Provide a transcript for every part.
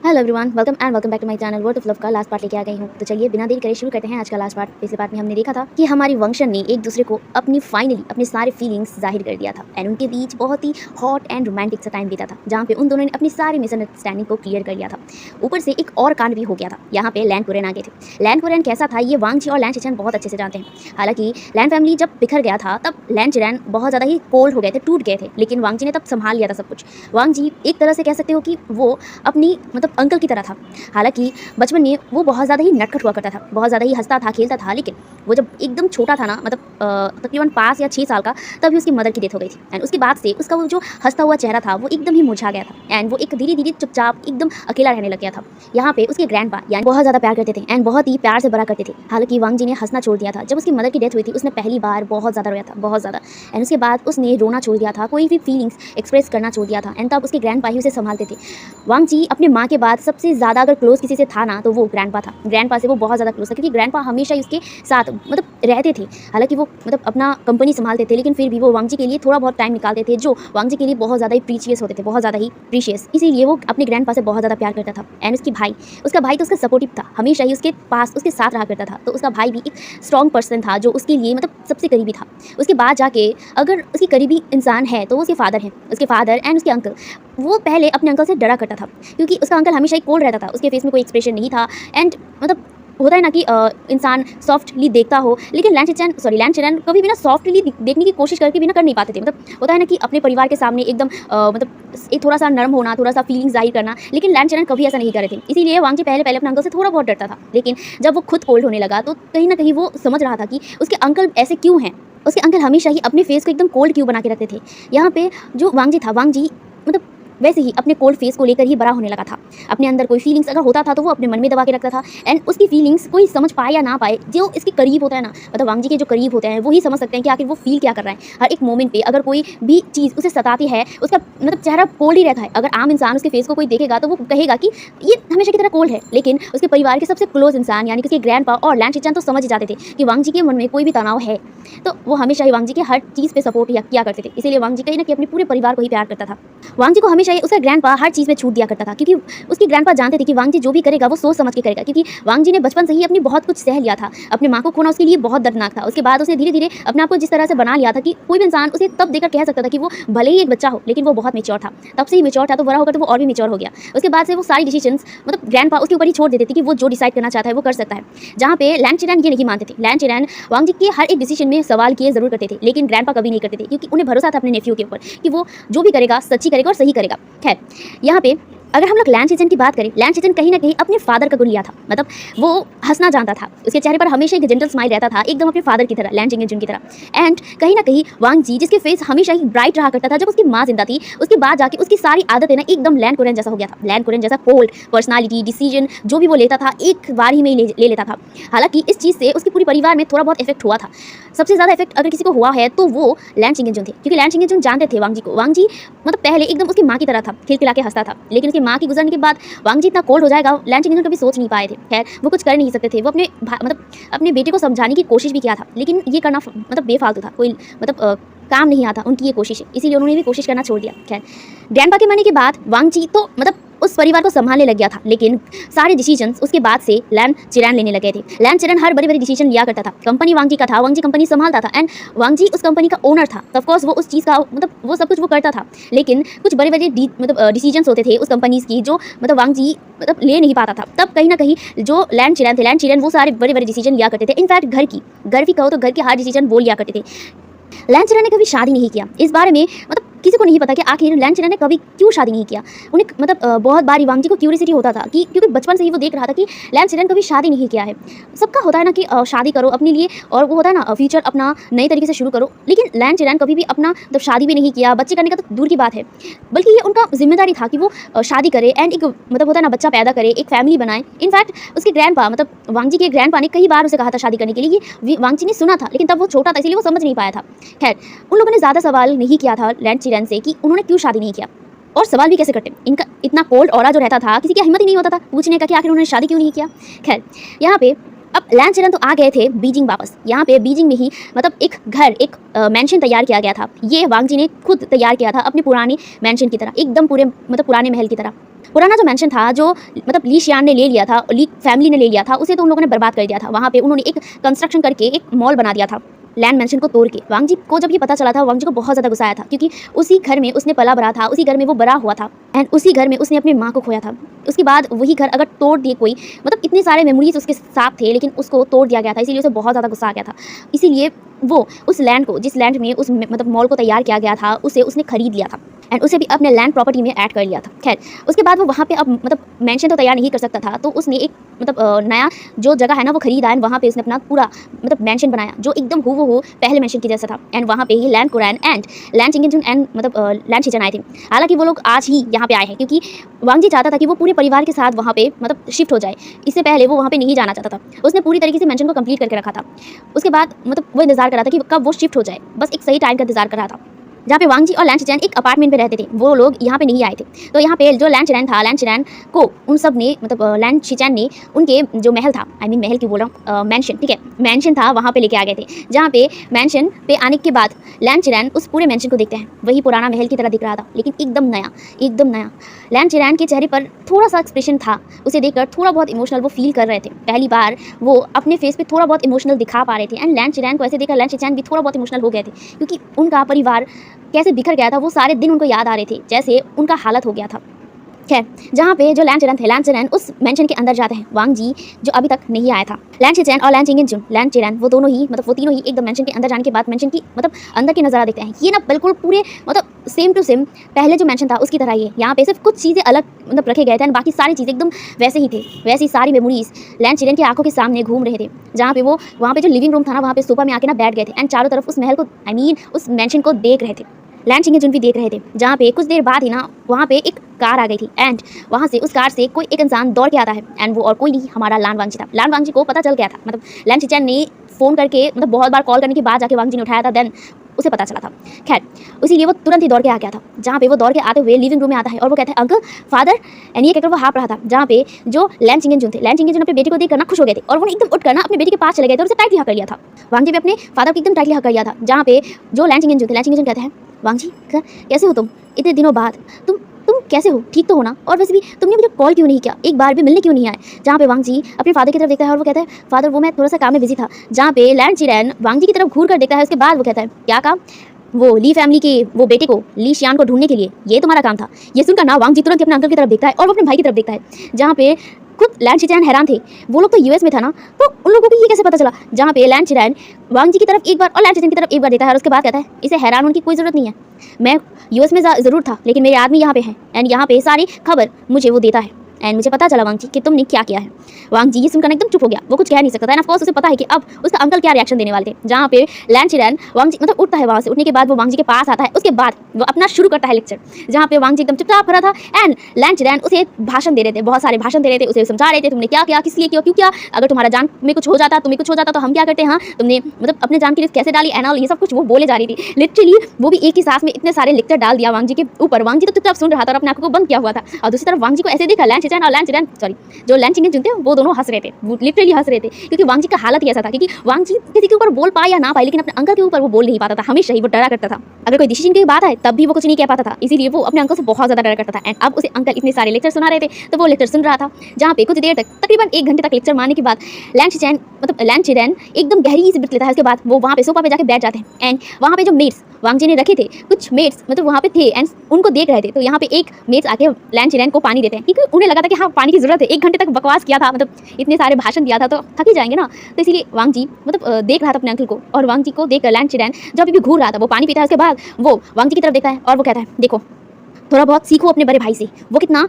Hello everyone, welcome back to my channel word of love का last part लेके आ गई हूँ। तो चलिए बिना देरी करे शुरू करते हैं आज का लास्ट पार्ट। पिछले पार्ट में हमने देखा था कि हमारी वंशन ने एक दूसरे को फाइनली अपने सारे फीलिंग्स जाहिर कर दिया था एंड उनके बीच बहुत ही हॉट एंड रोमांटिक सा टाइम बीता था, जहाँ पे उन दोनों ने अपनी सारी मिसअंडरस्टैंडिंग को क्लियर कर लिया था। ऊपर से एक और कांड भी हो गया था, यहाँ पे लैंड कुरेन आ गए थे। लैंड कुरेन कैसा था ये वांग जी और लैंड चिचेन बहुत अच्छे से जानते हैं। हालांकि लैंड फैमिली जब बिखर गया था तब लैंड चिरेन बहुत ज़्यादा ही कोल्ड हो गए थे, टूट गए थे, लेकिन वांग जी ने तब संभाल लिया था सब कुछ। वांग जी एक तरह से कह सकते हो कि वो अपनी अंकल की तरह था। हालांकि बचपन में वो बहुत ज़्यादा ही नटखट हुआ करता था, बहुत ज़्यादा ही हंसता था, खेलता था, लेकिन वो जब एकदम छोटा था ना, तकरीबन 5 या 6 साल का, तभी उसकी मदर की डेथ हो गई थी। एंड उसके बाद से उसका वो जो हंसता हुआ चेहरा था वो एकदम ही मुरझा गया था एंड वो एक धीरे धीरे चुपचाप एकदम अकेला रहने लग गया था। यहाँ पे उसके ग्रैंडपा यानी बहुत ज़्यादा प्यार करते थे एंड बहुत ही प्यार से बड़ा करते थे। हालांकि वांग जी ने हंसना छोड़ दिया था। जब उसकी मदर की डेथ हुई थी उसने पहली बार बहुत ज़्यादा रोया था, बहुत ज़्यादा। एंड उसके बाद उसने रोना छोड़ दिया था, कोई भी फीलिंग्स एक्सप्रेस करना छोड़ दिया था एंड तब उसके ग्रैंडपा ही उसे संभालते थे। वांग जी अपने माँ के बाद सबसे ज़्यादा अगर क्लोज किसी से था ना तो वो ग्रैंडपा था। ग्रैंडपा से वो बहुत ज़्यादा क्लोज था क्योंकि ग्रैंडपा हमेशा ही उसके साथ रहते थे। हालांकि वो अपना कंपनी संभालते थे, लेकिन फिर भी वो वांग जी के लिए थोड़ा बहुत टाइम निकालते थे, जो वांग जी के लिए बहुत ज़्यादा ही प्रीशियस होते थे, बहुत ज़्यादा ही प्रीशियस। इसीलिए वो अपने ग्रैंडपा से बहुत ज़्यादा प्यार करता था। एंड उसका भाई तो उसका सपोर्टिव था, हमेशा ही उसके पास उसके साथ रहा करता था। तो उसका भाई भी एक स्ट्रॉन्ग पर्सन था जो उसके लिए सबसे करीबी था। उसके बाद जाके अगर उसकी करीबी इंसान है तो वो उसके फादर हैं। उसके फादर एंड उसके अंकल, वो पहले अपने अंकल से डरा करता था क्योंकि उसका अंकल हमेशा ही कोल्ड रहता था, उसके फेस में कोई एक्सप्रेशन नहीं था। एंड होता है ना कि इंसान सॉफ्टली देखता हो, लेकिन लैंड चिरेन कभी भी ना सॉफ्टली देखने की कोशिश करके भी ना कर नहीं पाते थे। होता है ना कि अपने परिवार के सामने एकदम एक थोड़ा सा नरम होना, थोड़ा सा फीलिंग्स जाहिर करना, लेकिन लैंड चिरेन कभी ऐसा नहीं कर रहे थे। इसीलिए वांग जी पहले अपने अंकल से थोड़ा बहुत डरता था, लेकिन जब वो खुद कोल्ड होने लगा तो कहीं ना कहीं वो समझ रहा था कि उसके अंकल ऐसे क्यों हैं। उसके अंकल हमेशा ही अपने फेस को एकदम कोल्ड क्यों बना के रखते थे। यहाँ पे जो वांग जी था, वांग जी वैसे ही अपने कोल्ड फेस को लेकर ही बड़ा होने लगा था। अपने अंदर कोई फीलिंग्स अगर होता था तो वो अपने मन में दबा के रखता था एंड उसकी फीलिंग्स कोई समझ पाए या ना पाए, जो इसके करीब होता है ना, वांग जी के जो करीब होते हैं वही समझ सकते हैं कि आखिर वो फील क्या कर रहा है। हर एक मोमेंट पे अगर कोई भी चीज़ उसे सताती है, उसका चेहरा कोल्ड ही रहता है। अगर आम इंसान उसके फेस को कोई देखेगा तो वो कहेगा कि ये हमेशा की तरह कोल्ड है, लेकिन उसके परिवार के सबसे क्लोज इंसान यानी कि उसके ग्रैंडपा और लैंड चिचेन तो समझ ही जाते थे कि वांग जी के मन में कोई भी तनाव है, तो वो हमेशा ही वांग जी के हर चीज़ पे सपोर्ट किया करते थे। इसीलिए वांग जी कहीं ना कहीं अपने पूरे परिवार को ही प्यार करता था। वांग जी को हमेशा ही उसका ग्रैंडपा हर चीज़ में छूट दिया करता था क्योंकि उसके ग्रैंडपा जानते थे कि वांग जी जो भी करेगा वो सोच समझ के करेगा, क्योंकि वांग जी ने बचपन से ही अपनी बहुत कुछ सह लिया था। अपनी माँ को खोना उसके लिए बहुत दर्दनाक था। उसके बाद उसने धीरे धीरे अपने आप को जिस तरह से बना लिया था कि कोई भी इंसान उसे तब देखकर कह सकता था कि वो भले ही एक बच्चा हो लेकिन वो बहुत मेच्योर था। तब से ही मेच्योर था, तो बड़ा होकर तो वो और भी मेच्योर हो गया। उसके बाद से वो सारी डिसीजंस ग्रैंडपा उसके ऊपर ही छोड़ देते थे कि वो जो डिसाइड करना चाहता है वो कर सकता है। जहाँ पे लैंड चिरेन ये नहीं मानते थे। लैंड चिरेन वांग जी के हर एक डिसीजन में सवाल किए जरूर करते थे, लेकिन ग्रैंडपा कभी नहीं करते थे क्योंकि उन्हें भरोसा था अपने नेफ्यू के ऊपर कि वो जो भी करेगा सच्ची करेगा और सही करेगा। खैर, यहाँ पे अगर हम लोग लैंड चिचेन की बात करें, लैंड चिचेन कहीं ना कहीं अपने फादर का गुण लिया था। वो हंसना जानता था, उसके चेहरे पर हमेशा एक जेंटल स्माइल रहता था, एकदम अपने फादर की तरह, लैंड चिंगेजुन की तरह। एंड कहीं ना कहीं वांग जी जिसके फेस हमेशा ही ब्राइट रहा करता था जब उसकी माँ जिंदा थी, उसके बाद जाके उसकी सारी आदतें ना एकदम लैंड कुरेन जैसा हो गया था। लैंड कुरेन जैसा कोल्ड पर्सनालिटी, डिसीजन जो भी वो लेता था एक बार ही में ले लेता था। हालांकि इस चीज़ से उसके पूरे परिवार में थोड़ा बहुत इफेक्ट हुआ था। सबसे ज़्यादा इफेक्ट अगर किसी को हुआ है तो वो लैंड चिंगेजुन थे, क्योंकि लैंड चिंगेजुन जानते थे वांग जी को। वांग जी पहले एकदम उसकी माँ की तरह था, खिलखिला के हंसता था, लेकिन उसकी माँ की गुजरने के बाद वांग जी इतना कोल्ड हो जाएगा लैंड चिंगेजुन कभी सोच नहीं पाए थे। खैर, वो कुछ कर नहीं सकते थे। वो अपने बेटे को समझाने की कोशिश भी किया था, लेकिन ये करना बेफालतू था, कोई काम नहीं आता उनकी ये कोशिश, इसीलिए उन्होंने भी कोशिश करना छोड़ दिया। खैर, ग्रैंडपा के मरने के बाद वांग जी तो उस परिवार को संभालने लग गया था, लेकिन सारे डिसीजंस उसके बाद से लैंड चिरेन लेने लगे थे। लैंड चिरेन हर बड़े बड़े डिसीजन लिया करता था। कंपनी वांग जी का था, वांग जी कंपनी संभालता था एंड वांग जी उस कंपनी का ओनर था। ऑफ कोर्स वो उस चीज़ का वो सब कुछ वो करता था, लेकिन कुछ बड़े बड़े डिसीजंस होते थे उस कंपनीज की जो वांग जी ले नहीं पाता था। तब कहीं ना कहीं जो लैंड चिरेन वो सारे बड़े बड़े डिसीजन लिया करते थे। इनफैक्ट घर भी कहो तो घर के हर डिसीजन वो लिया करते थे। लैंड चिरेन ने कभी शादी नहीं किया। इस बारे में किसी को नहीं पता कि आखिर लैंड चिरेन ने कभी क्यों शादी नहीं किया। उन्हें बहुत बार वांग जी को क्यूरियोसिटी होता था कि क्योंकि बचपन से ही वो देख रहा था कि लैंड चिरेन कभी शादी नहीं किया है। सबका होता है ना कि शादी करो अपने लिए, और वो होता है ना फ्यूचर अपना नए तरीके से शुरू करो, लेकिन लैंड चिरेन कभी भी अपना शादी भी नहीं किया, बच्चे करने का तो दूर की बात है, बल्कि ये उनका जिम्मेदारी था कि वो शादी करे एंड एक होता है ना बच्चा पैदा करे, एक फैमिली बनाए। इनफैक्ट उसके ग्रैंडपा वांग जी के ग्रैंडपा ने कई बार उसे कहा था शादी करने के लिए, ये वांग जी ने सुना था, लेकिन तब वो छोटा था इसलिए वो समझ नहीं पाया था। खैर, उन लोगों ने ज़्यादा सवाल नहीं किया था लैंड चिरेन से कि उन्होंने क्यों शादी नहीं किया, और सवाल भी कैसे करते। इनका इतना कोल्ड ऑरा जो रहता था, किसी की हिम्मत ही नहीं होता था पूछने का कि आखिर उन्होंने शादी क्यों नहीं किया। खैर, यहाँ पे अब लैंड चिरेन तो आ गए थे बीजिंग वापस। यहाँ पे बीजिंग में ही एक घर, एक मेंशन तैयार किया गया था। ये वांग जी ने खुद तैयार किया था अपने पुराने मेंशन की तरह, एकदम पूरे पुराने महल की तरह। पुराना जो मेंशन था, जो मतलब ली शियान ने ले लिया था, ली फैमिली ने ले लिया था, उसे तो उन लोगों ने बर्बाद कर दिया था। वहाँ पे उन्होंने एक कंस्ट्रक्शन करके एक मॉल बना दिया था लैंड मेंशन को तोड़ के। वांग जी को जब ये पता चला था, वांग जी को बहुत ज़्यादा गुस्सा आया था, क्योंकि उसी घर में उसने पला बड़ा था, उसी घर में वो बड़ा हुआ था एंड उसी घर में उसने अपनी माँ को खोया था। उसके बाद वही घर अगर तोड़ दिए कोई, मतलब इतने सारे मेमोरीज उसके साथ थे, लेकिन उसको तोड़ दिया गया था, इसीलिए उसे बहुत ज़्यादा गुस्सा आ गया था। इसीलिए वो उस लैंड को, जिस लैंड में उस मतलब मॉल को तैयार किया गया था, उसे उसने खरीद लिया था एंड उसे भी अपने लैंड प्रॉपर्टी में ऐड कर लिया था। खैर, उसके बाद वो वहाँ पे अब मतलब मेंशन तो तैयार नहीं कर सकता था, तो उसने एक मतलब नया जो जगह है ना वो खरीदा एंड वहाँ पे उसने अपना पूरा मतलब मेंशन बनाया, जो एकदम हूबहू पहले मेंशन के जैसा था। एंड वहाँ पे ही लैंड कुरैन एंड लैंड चिंगेंजुन एंड मतलब लैंड शिचन आए थे। हालांकि वो लोग आज ही यहाँ पे आए हैं, क्योंकि वांग जी चाहता था कि वो पूरे परिवार के साथ वहाँ पे मतलब शिफ्ट हो जाए। इससे पहले वो वहाँ पे नहीं जाना चाहता था, उसने पूरी तरीके से मेंशन को कंप्लीट करके रखा था। उसके बाद मतलब वो इंतजार कर रहा था कि कब वो शिफ्ट हो जाए, बस एक सही टाइम का इंतजार कर रहा था, जहाँ पे वांग जी और लैंड शिचैन एक अपार्टमेंट में रहते थे। वो लोग यहाँ पे नहीं आए थे, तो यहाँ पे जो लैंड शिचैन था, लैंड शिचैन को उन सब ने मतलब लैंड शिचैन ने उनके जो महल था, आई मीन महल क्यों बोल रहा हूँ, मेंशन, ठीक है, मेंशन था, वहाँ पे लेके आ गए थे। जहाँ पे मेंशन पे आने के बाद लैंड शिचैन उस पूरे मेंशन को देखते हैं, वही पुराना महल की तरह दिख रहा था, लेकिन एकदम नया, एकदम नया। लैंड शिचैन के चेहरे पर थोड़ा सा एक्सप्रेशन था, उसे देखकर थोड़ा बहुत इमोशनल वो फील कर रहे थे। पहली बार वो अपने फेस पे थोड़ा बहुत इमोशनल दिखा पा रहे थे एंड लैंड शिचैन को ऐसे देखकर लैंड शिचैन भी थोड़ा बहुत इमोशनल हो गए थे, क्योंकि उनका परिवार कैसे बिखर गया था, वो सारे दिन उनको याद आ रहे थे, जैसे उनका हालत हो गया था। खैर, जहाँ पे जो लैंड चिरैन थे, लैंड चिरैन उस मेंशन के अंदर जाते हैं, वांग जी जो अभी तक नहीं आया था। लैंड शिचैन और लैंड चिंगेंजुन, लैंड चिरैन, वो दोनों ही मतलब वो तीनों ही एकदम मेंशन के अंदर जाने के बाद मेंशन की मतलब अंदर की नज़ारा देखते हैं। ये ना बिल्कुल पूरे मतलब सेम टू सेम पहले जो मेंशन था उसकी तरह ही है। यहाँ पे सिर्फ कुछ चीज़ें अलग मतलब रखे गए थे, बाकी सारी चीज़ें एकदम वैसे ही थे। वैसी सारी मेमोरीज लैंड चिरैन की आंखों के सामने घूम रहे थे, जहाँ पे वो वहाँ पे जो लिविंग रूम था ना, वहाँ पे सोफा में आके ना बैठ गए थे एंड चारों तरफ उस महल को, आई मीन उस मेंशन को देख रहे थे। लैंड चिंगेंजुन भी देख रहे थे, जहाँ पे कुछ देर बाद ही ना वहाँ पे एक कार आ गई थी एंड वहाँ से उस कार से कोई एक इंसान दौड़ के आता है एंड वो और कोई नहीं, हमारा लैंड वांग जी था। लैंड वांग जी को पता चल गया था, मतलब लैंड शिचैन ने फ़ोन करके मतलब बहुत बार कॉल करने के बाद जाके वांग जी ने उठाया था, देन उसे पता चला था। खैर, इसीलिए वो तुरंत ही दौड़ के आ गया था, जहाँ पे वो दौड़ के आते हुए लिविंग रूम में आता है और वो कहता है अंकल, फादर, एंड ये कहकर वो हाँफ रहा था। जहाँ पे जो लैंड चिंगेंजुन थे, लैंड चिंगेंजुन अपने बेटे को देखकर ना खुश हो गए थे और वो एकदम उठ कर ना अपने बेटे के पास चले गए थे और उसे टाइटली हक कर लिया था। वांग जी भी अपने फादर को एकदम टाइटली हक कर लिया था, जहाँ पे जो लैंड चिंगेंजुन थे, लैंड चिंगेंजुन कहते हैं, वांग जी कैसे हो तुम, इतने दिनों बाद तुम कैसे हो, ठीक तो हो ना, और वैसे भी तुमने मुझे कॉल क्यों नहीं किया, एक बार भी मिलने क्यों नहीं आए। जहाँ पे वांग जी अपने फादर की तरफ देखता है और वो कहता है, फादर वो मैं थोड़ा सा काम में बिजी था। जहाँ पे लैंड चिरैन वांग जी की तरफ घूर कर देखता है, उसके बाद वो कहता है, क्या काम, वो ली फैमिली के वो बेटे को, ली शियान को ढूंढने के लिए, ये तुम्हारा काम था। ये सुनकर ना वांग जी तुरंत अपने अंकल की तरफ देखता है और वो अपने भाई की तरफ देखता है, जहाँ पे खुद लैंड शिचैन हैरान थे। वो लोग तो यूएस में था ना, तो उन लोगों को ये कैसे पता चला। जहाँ पे लैंड शिचैन वांग जी की तरफ एक बार और लैंड शिचैन की तरफ एक बार देखता है और उसके बाद कहता है, इसे हैरान होने की कोई ज़रूरत नहीं है, मैं यूएस में ज़रूर था, लेकिन मेरे आदमी यहाँ पे हैं एंड यहाँ पे सारी खबर मुझे वो देता है एंड मुझे पता चला वांग जी कि तुमने क्या किया है। वांग जी ये सुनकर एकदम चुप हो गया, वो कुछ कह नहीं सकता था एंड ऑफ कोर्स उसे पता है कि अब उसका अंकल क्या रिएक्शन देने वाले थे। जहाँ पे लैंड शिचैन वांग जी मतलब उठता है, वहाँ से उठने के बाद वो वांग जी के पास आता है, उसके बाद वो अपना शुरू करता है लेक्चर, जहाँ पे वांग जी एकदम चुपचाप खड़ा था एंड लैंड शिचैन उसे भाषण दे रहे थे, बहुत सारे भाषण दे रहे थे, उसे समझा रहे थे, तुमने क्या किया, किस लिए किया, क्यों किया, अगर तुम्हारा जान में कुछ हो जाता, तुम्हें कुछ हो जाता तो हम क्या करते हैं, हाँ तुमने मतलब अपने जान की रिस्क कैसे डाली एंड ऑल, ये सब कुछ वो बोले जा रही थी। लिटरली वो भी एक ही सांस में इतने सारे लेक्चर डाल दिया वांग जी के ऊपर। वांग जी तो चुपचाप सुन रहा था और अपने आंखों को बंद किया हुआ था, और दूसरी तरफ वांग जी को ऐसे देखा लैंड शिचैन और लैंड शिचैन जो लैंड चिंगेंजुन थे वो दोनों हंस रहे थे, वो लिटरली हंस रहे थे, क्योंकि वांग जी का हालत ही ऐसा था, क्योंकि वांग जी किसी के ऊपर बोल पाए या ना पाए, लेकिन अपने अंकल के ऊपर वो बोल नहीं पाता था, हमेशा ही वो डरा करता था। अगर कोई डिसीजन की बात है तब भी वो कुछ नहीं कह पाता था, इसीलिए वो अपने अंकल से बहुत ज़्यादा डरा करता था एंड अब उसे अंकल इतने सारे लेक्चर सुना रहे थे, तो वो लेक्चर सुन रहा था। जहाँ पे कुछ देर तक, तकरीबन 1 घंटे तक लेक्चर मारने के बाद लैंड शिचैन मतलब लैंड शिचैन एकदम गहरी सी ब्रेथ लेता है। उसके बाद वो वहाँ पे सोफा पे जाके बैठ जाते हैं एंड वहाँ पे जो मेट्स वांग जी ने रखे थे, कुछ मेट्स मतलब वहाँ पे थे एंड उनको देख रहे थे, तो यहाँ पे एक मेट्स आके लैंड शिचैन को पानी देते हैं, क्योंकि उन्हें लगा था कि हाँ पानी की जरूरत है, 1 घंटे तक बकवास किया था, मतलब इतने सारे भाषण दिया था तो थक ही जाएंगे ना, तो इसीलिए वांग जी मतलब देख रहा था अपने अंकल को, और वांग जी को देख लैंड शिचैन जो अभी भी घूर रहा था वो पानी पीता है। उसके बाद वो वांग जी की तरफ देखता है और वो कहता है, देखो थोड़ा बहुत सीखो अपने बड़े भाई से, वो कितना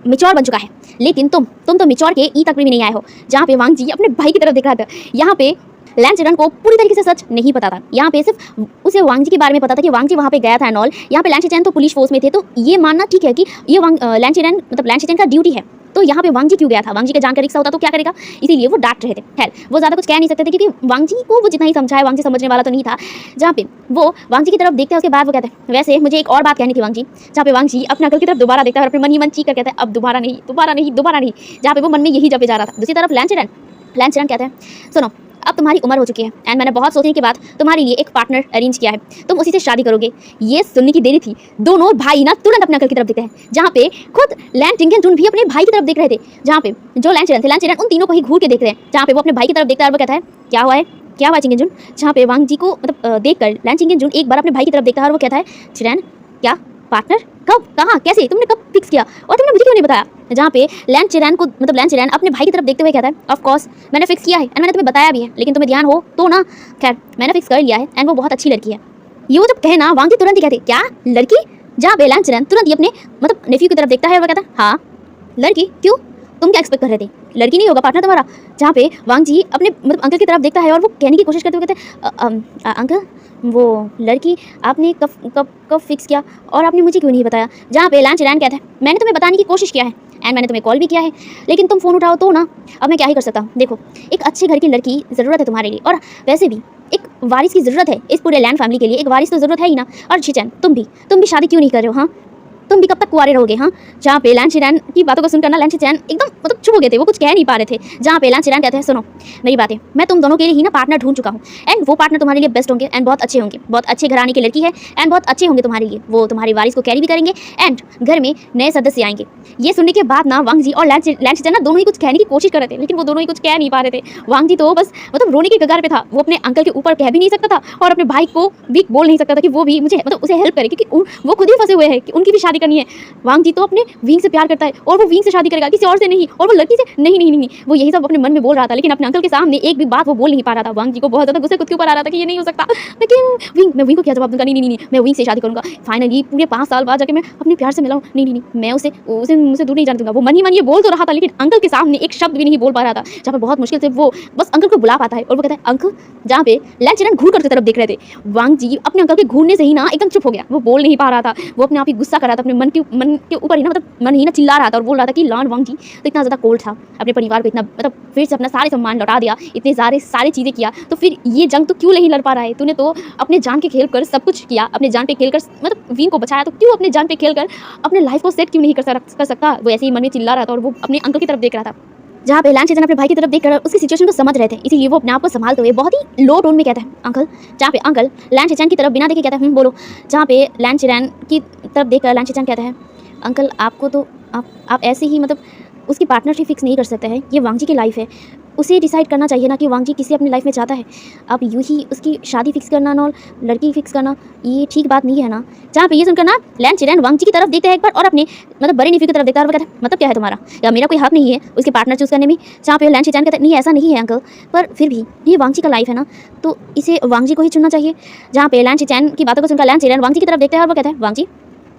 मिच्योर बन चुका है, लेकिन तुम तो मिच्योर के ई तक भी नहीं आए हो। जहाँ पे वांग जी अपने भाई की तरफ देख रहा था, यहाँ पे लैंड शिचैन को पूरी तरीके से सच नहीं पता था, यहाँ पे सिर्फ उसे वांग जी के बारे में पता था कि वांग जी वहाँ पे गया था एंड ऑल। यहाँ पे लैंड शिचैन तो पुलिस फोर्स में थे, तो ये मानना ठीक है कि ये लैंड शिचैन मतलब लैंड शिचैन का ड्यूटी है, तो यहाँ पे वांग जी क्यों गया था, वांग जी का जान का रिक्शा होता तो क्या करेगा, इसीलिए वो डांट रहे थे। खैर वो ज़्यादा कुछ कह नहीं सकते थे, क्योंकि वांग जी को वो जितना ही समझाए, वांग जी समझने वाला तो नहीं था। जहाँ पे वो वांग जी की तरफ देखते हैं, उसके बाद वो कहते हैं, वैसे मुझे एक और बात कहनी थी वांग जी। जहाँ पे वांग जी अपने अंकल की तरफ दोबारा देखता है और अपने मन ही मन चीख कर कहता है, अब दोबारा नहीं। जहाँ पे वो मन में यही जपे जा रहा था। दूसरी तरफ लैंड शिचैन कहते हैं, सुनो अब तुम्हारी उम्र हो चुकी है एंड मैंने बहुत सोचने के बाद तुम्हारे लिए एक पार्टनर अरेंज किया है, तुम उसी से शादी करोगे। ये सुनने की देरी थी। दोनों भाई ना तुरंत अपने अंकल की तरफ देखते हैं, जहाँ पे खुद लैन चिंगेन भी अपने भाई की तरफ देख रहे थे, जहाँ पे जो लैन चिरन उन तीनों को ही घूर के देख रहे हैं, जहाँ पे वो अपने भाई की तरफ देखता है और वो कहता है क्या हुआ है, क्या हुआ चिंगेन जुन। जहाँ पे वांग जी को मतलब देखकर लैन चिंगेन जुन एक बार अपने भाई की तरफ देखता है और वो कहता है चिरन क्या पार्टनर, कब, कहाँ, कैसे, तुमने कब फिक्स किया और तुमने मुझे क्यों नहीं बताया। जहाँ पे लैन चिरैन को मतलब लैन चिरैन अपने भाई की तरफ देखते हुए कहता है ऑफ कोर्स मैंने फिक्स किया है एंड मैंने तुम्हें बताया भी है, लेकिन तुम्हें ध्यान हो तो ना। खैर मैंने फिक्स कर लिया है एंड वो बहुत अच्छी लड़की है। ये वो जब कहना वांग जी तुरंत ही कहते क्या लड़की। जहाँ पे लैन चिरैन तुरंत ही अपने मतलब नेफ्यू की तरफ देखता है और वो कहता है हाँ लड़की, क्यों, तुम क्या एक्सपेक्ट कर रहे थे, लड़की नहीं होगा पार्टनर तुम्हारा। जहाँ पे वांग जी अपने मतलब अंकल की तरफ देखता है और वो कहने की कोशिश करते हुए कहते हैं अंकल वो लड़की आपने कब कब कब फिक्स किया और आपने मुझे क्यों नहीं बताया। जहाँ पे लैन चिरैन कहता है मैंने तुम्हें बताने की कोशिश किया है एंड मैंने तुम्हें कॉल भी किया है, लेकिन तुम फ़ोन उठाओ तो ना। अब मैं क्या ही कर सकता हूँ, देखो एक अच्छे घर की लड़की ज़रूरत है तुम्हारे लिए, और वैसे भी एक वारिस की ज़रूरत है इस पूरे लैंड फैमिली के लिए, एक वारिस तो ज़रूरत है ही ना। और चिचैन तुम भी शादी क्यों नहीं कर रहे हो, हाँ तुम भी कब तक कुआरे रहोगे। हाँ जहाँ पे लैन चिरैन की बातों को सुनकर ना लैन चिरैन एकदम मतलब चुप हो गए थे, वो कुछ कह नहीं पा रहे थे। जहाँ पे लैन चिरैन कहते हैं सुनो मेरी बातें, मैं तुम दोनों के लिए ही ना पार्टनर ढूंढ चुका हूँ एंड वो पार्टनर तुम्हारे लिए बेस्ट होंगे एंड बहुत अच्छे होंगे, बहुत अच्छे घराने की लड़की है एंड बहुत अच्छे होंगे तुम्हारे लिए, वो तुम्हारे वारिस को कैरी भी करेंगे एंड घर में नए सदस्य आएंगे। ये सुनने के बाद ना वांग जी और लैन चिरैन ना दोनों ही कुछ कहने की कोशिश कर रहे थे, लेकिन वो दोनों ही कुछ कह नहीं पा रहे थे। वांग जी तो बस मतलब रोने की कगार पे था, वो अपने अंकल के ऊपर कह भी नहीं सकता था और अपने भाई को भी बोल नहीं सकता था कि वो भी मुझे मतलब उसे हेल्प करे, क्योंकि वो खुद ही फंसे हुए हैं कि उनकी भी शादी करनी है। वांग जी तो अपने विंग से प्यार करता है और वो विंग से शादी करेगा, किसी और से नहीं, और वो लड़की से नहीं नहीं नहीं। वो यही सब अपने मन में बोल रहा था, लेकिन अपने अंकल के सामने एक भी बात वो बोल नहीं पा रहा था। वांग जी को बहुत ज़्यादा गुस्से खुद के ऊपर आ रहा था कि ये नहीं हो सकता, मैं विंग को क्या जवाब दूंगा, नहीं नहीं नहीं मैं विंग से शादी करूंगा। फाइनली पूरे 5 साल बाद जाके मैं अपने प्यार से मिलाऊं, नहीं नहीं नहीं मैं उसे मुझसे दूर नहीं जाने दूंगा। वो मन ही मन ये बोल तो रहा था, लेकिन अंकल के सामने एक शब्द भी नहीं बोल पा रहा था। जहाँ पे बहुत मुश्किल से वो बस अंकल को बुला पाता है और वो कहता है अंकल। जहाँ पे लैन चिरैन घूर कर तरफ देख रहे थे, वांग जी अपने अंकल के घूरने से ही ना एकदम चुप हो गया, वो बोल नहीं पा रहा था, वो अपने आप ही गुस्सा कर रहा था, अपने मन के ऊपर ही ना मतलब मन ही ना चिल्ला रहा था और बोल रहा था कि लॉर्ड वांग जी तो इतना ज़्यादा कोल्ड था, अपने परिवार को इतना मतलब फिर से अपना सारे सम्मान लौटा दिया, इतने सारी चीज़ें किया, तो फिर ये जंग तो क्यों नहीं लड़ पा रहा है। तूने तो अपने जान पे खेल कर सब कुछ किया, अपने जान पे खेल कर मतलब विंग को बचाया, तो क्यों अपने जान पे खेल कर अपने लाइफ को सेट क्यों नहीं कर सकता। वो ऐसे ही मन में चिल्ला रहा था और वो अपने अंकल की तरफ देख रहा था। जहाँ पे लैन चिरैन अपने भाई की तरफ देखकर उसकी सिचुएशन को समझ रहे थे, इसीलिए वो अपने आप को संभालते हुए बहुत ही लो टोन में कहता है अंकल। जहाँ पे अंकल लैन चिरैन की तरफ बिना देखे कहता है बोलो। जहाँ पे लैन चिरैन की तरफ देखकर लैन चिरैन कहता है अंकल आपको तो आप ऐसे ही मतलब उसकी पार्टनरशिप फिक्स नहीं कर सकते हैं, ये वांग जी की लाइफ है, उसे डिसाइड करना चाहिए ना कि वांग जी किसी अपनी लाइफ में चाहता है। आप यूँ ही उसकी शादी फिक्स करना ना और लड़की फिक्स करना ये ठीक बात नहीं है ना। जहाँ पे ये सुनकर ना लैन चिरैन वांग जी की तरफ देखता है एक बार और अपने मतलब बड़े नेफ्यू की तरफ देखता है और वो कहता है मतलब क्या है तुम्हारा, या मेरा कोई हक नहीं है उसके पार्टनर चूज़ करने में। जहाँ पे लैन चिरैन कहता है नहीं ऐसा नहीं है अंकल, पर फिर भी ये वांग जी का लाइफ है ना, तो इसे वांग जी को ही चुनना चाहिए। जहाँ पे लैन चिरैन की बातों को सुनकर लैन चिरैन वांग जी की तरफ देखता है और वो कहता है वांग जी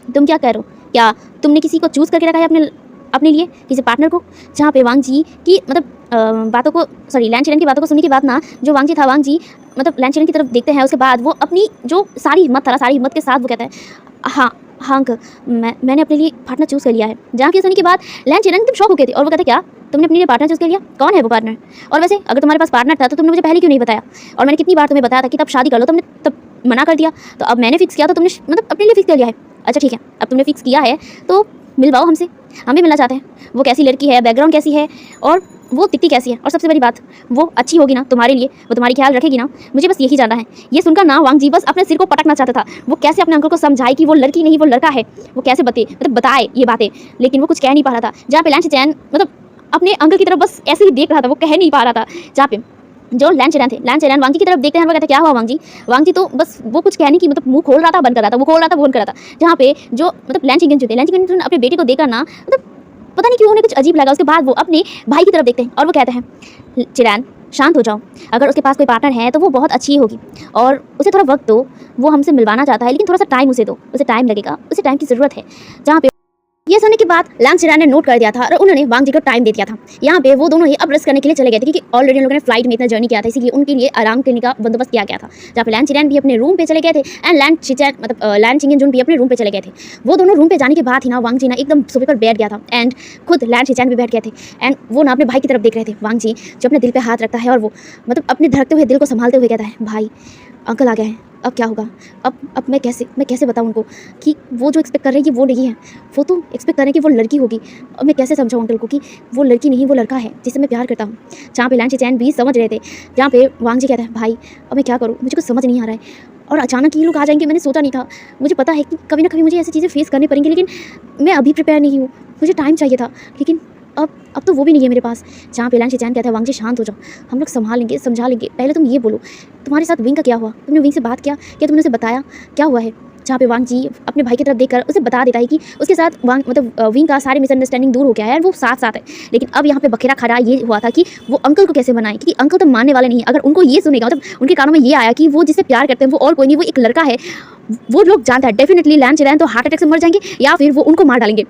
तुम क्या कह रहे हो, क्या तुमने किसी को चूज़ करके रखा है अपने लिए किसी पार्टनर को। जहाँ पे वांग जी की मतलब बातों को लैन चिरैन की बातों को सुनने के बाद ना जो वांग जी था, वांग जी मतलब लैन चिरैन की तरफ देखते हैं, उसके बाद वो अपनी जो सारी हिम्मत के साथ वो कहता है हाँ अंकल मैंने अपने लिए पार्टनर चूज़ कर लिया है। जहाँ की सुनने के बाद लैन चिरैन एकदम शॉक हो गए थे और वो कहते क्या तुमने अपने लिए पार्टनर चूज़ कर लिया, कौन है वो पार्टनर, और वैसे अगर तुम्हारे पास पार्टनर था तो तुमने मुझे पहले क्यों नहीं बताया, और मैंने कितनी बार तुम्हें बताया था कि तब शादी कर लो, तुमने तब मना कर दिया, तो अब मैंने फिक्स किया तो तुमने मतलब अपने लिए फिक्स कर लिया है। अच्छा ठीक है, अब तुमने फिक्स किया है तो मिलवाओ हमसे, हम भी मिलना चाहते हैं। वो कैसी लड़की है, बैकग्राउंड कैसी है और वो दिखती कैसी है, और सबसे बड़ी बात वो अच्छी होगी ना तुम्हारे लिए, वो तुम्हारी ख्याल रखेगी ना, मुझे बस यही जानना है। ये सुनकर ना वांग जी बस अपने सिर को पटकना चाहता था। वो कैसे अपने अंकल को समझाए कि वो लड़की नहीं वो लड़का है, वो कैसे बताए ये बातें, लेकिन वो कुछ कह नहीं पा रहा था। जहाँ पे लैन चिरैन मतलब अपने अंकल की तरफ बस ऐसे ही देख रहा था, वो कह नहीं पा रहा था। जहाँ पे जो लैन चिरैन वांग जी की तरफ देखते हैं, वो कहते क्या हुआ वांग जी तो बस वो कुछ कहने की मतलब मुंह खोल रहा था बंद कर रहा था, वो खोल रहा था बंद कर रहा था। जहाँ पे जो मतलब लैन चिंगेन अपने बेटे को देखकर ना मतलब पता नहीं क्यों उन्हें कुछ अजीब लगा। उसके बाद वो अपने भाई की तरफ देखते हैं और वो कहते हैं चिरैन शांत हो जाओ, अगर उसके पास कोई पार्टनर है तो वो बहुत अच्छी होगी और उसे थोड़ा वक्त दो, वो हमसे मिलवाना चाहता है, लेकिन थोड़ा सा टाइम उसे दो, उसे टाइम लगेगा, उसे टाइम की ज़रूरत है। जहाँ पे ये सुनने के बाद लैन चिरैन ने नोट कर दिया था और उन्होंने वांग जी को टाइम दे दिया था। यहाँ पे वो दोनों ही अब रेस्ट करने के लिए चले गए थे, क्योंकि ऑलरेडी उन लोगों ने फ्लाइट में इतना जर्नी किया था, इसीलिए उनके लिए आराम करने का बंदोबस्त किया गया था। जहाँ पे लैन चिरैन भी अपने रूम पे चले गए थे एंड लैन चिंगेन भी अपने रूम पे चले गए थे। वो दोनों रूम पे जाने के बाद ही ना वांग जी ना एकदम सोफे पर बैठ गया था एंड खुद लैन चिरैन भी बैठ गए थे एंड वो ना अपने भाई की तरफ देख रहे थे। वांग जी जो अपने दिल पे हाथ रखता है और वो मतलब अपने धड़कते हुए दिल को संभालते हुए कहता है भाई अंकल आ गए हैं, अब क्या होगा? अब मैं कैसे बताऊँ उनको कि वो जो एक्सपेक्ट कर रहे हैं कि वो नहीं है, वो तो एक्सपेक्ट कर रहे हैं कि वो लड़की होगी। अब मैं कैसे समझाऊँ अंकल को कि वो लड़की नहीं, वो लड़का है जिससे मैं प्यार करता हूँ। जहाँ पे लांची चैन भी समझ रहे थे, जहाँ पे वांग जी कहता है, भाई अब मैं क्या करूँ? मुझे कुछ समझ नहीं आ रहा है और अचानक ये लोग आ जाएँगे, मैंने सोचा नहीं था। मुझे पता है कि कभी ना कभी मुझे ऐसी चीज़ें फेस करनी पड़ेंगी, लेकिन मैं अभी प्रिपेयर नहीं हूँ। मुझे टाइम चाहिए था, लेकिन अब तो वो भी नहीं है मेरे पास। जहाँ पे लांची चैन कहता है, वांग जी शांत हो जाओ, हम लोग संभाल लेंगे, समझा लेंगे। पहले तुम ये बोलो, तुम्हारे साथ विंग का क्या हुआ? तुमने विंग से बात किया? क्या तुमने उसे बताया क्या हुआ है? जहाँ पे वांग जी अपने भाई की तरफ देखकर उसे बता देता है कि उसके साथ विंग का सारे मिसअंडरस्टैंडिंग दूर हो गया है और वो साथ-साथ है। लेकिन अब यहाँ पे बखेड़ा खड़ा ये हुआ था कि वो अंकल को कैसे मनाएँ, क्योंकि अंकल तो मानने वाले नहीं है। अगर उनको ये सुनेगा, उनके कानों में ये आया कि वो जिससे प्यार करते हैं वो और कोई नहीं, वो एक लड़का है, वो लोग जानता है डेफिनेटली लांची चैन तो हार्ट अटैक से मर जाएंगे या फिर वो उनको मार डालेंगे।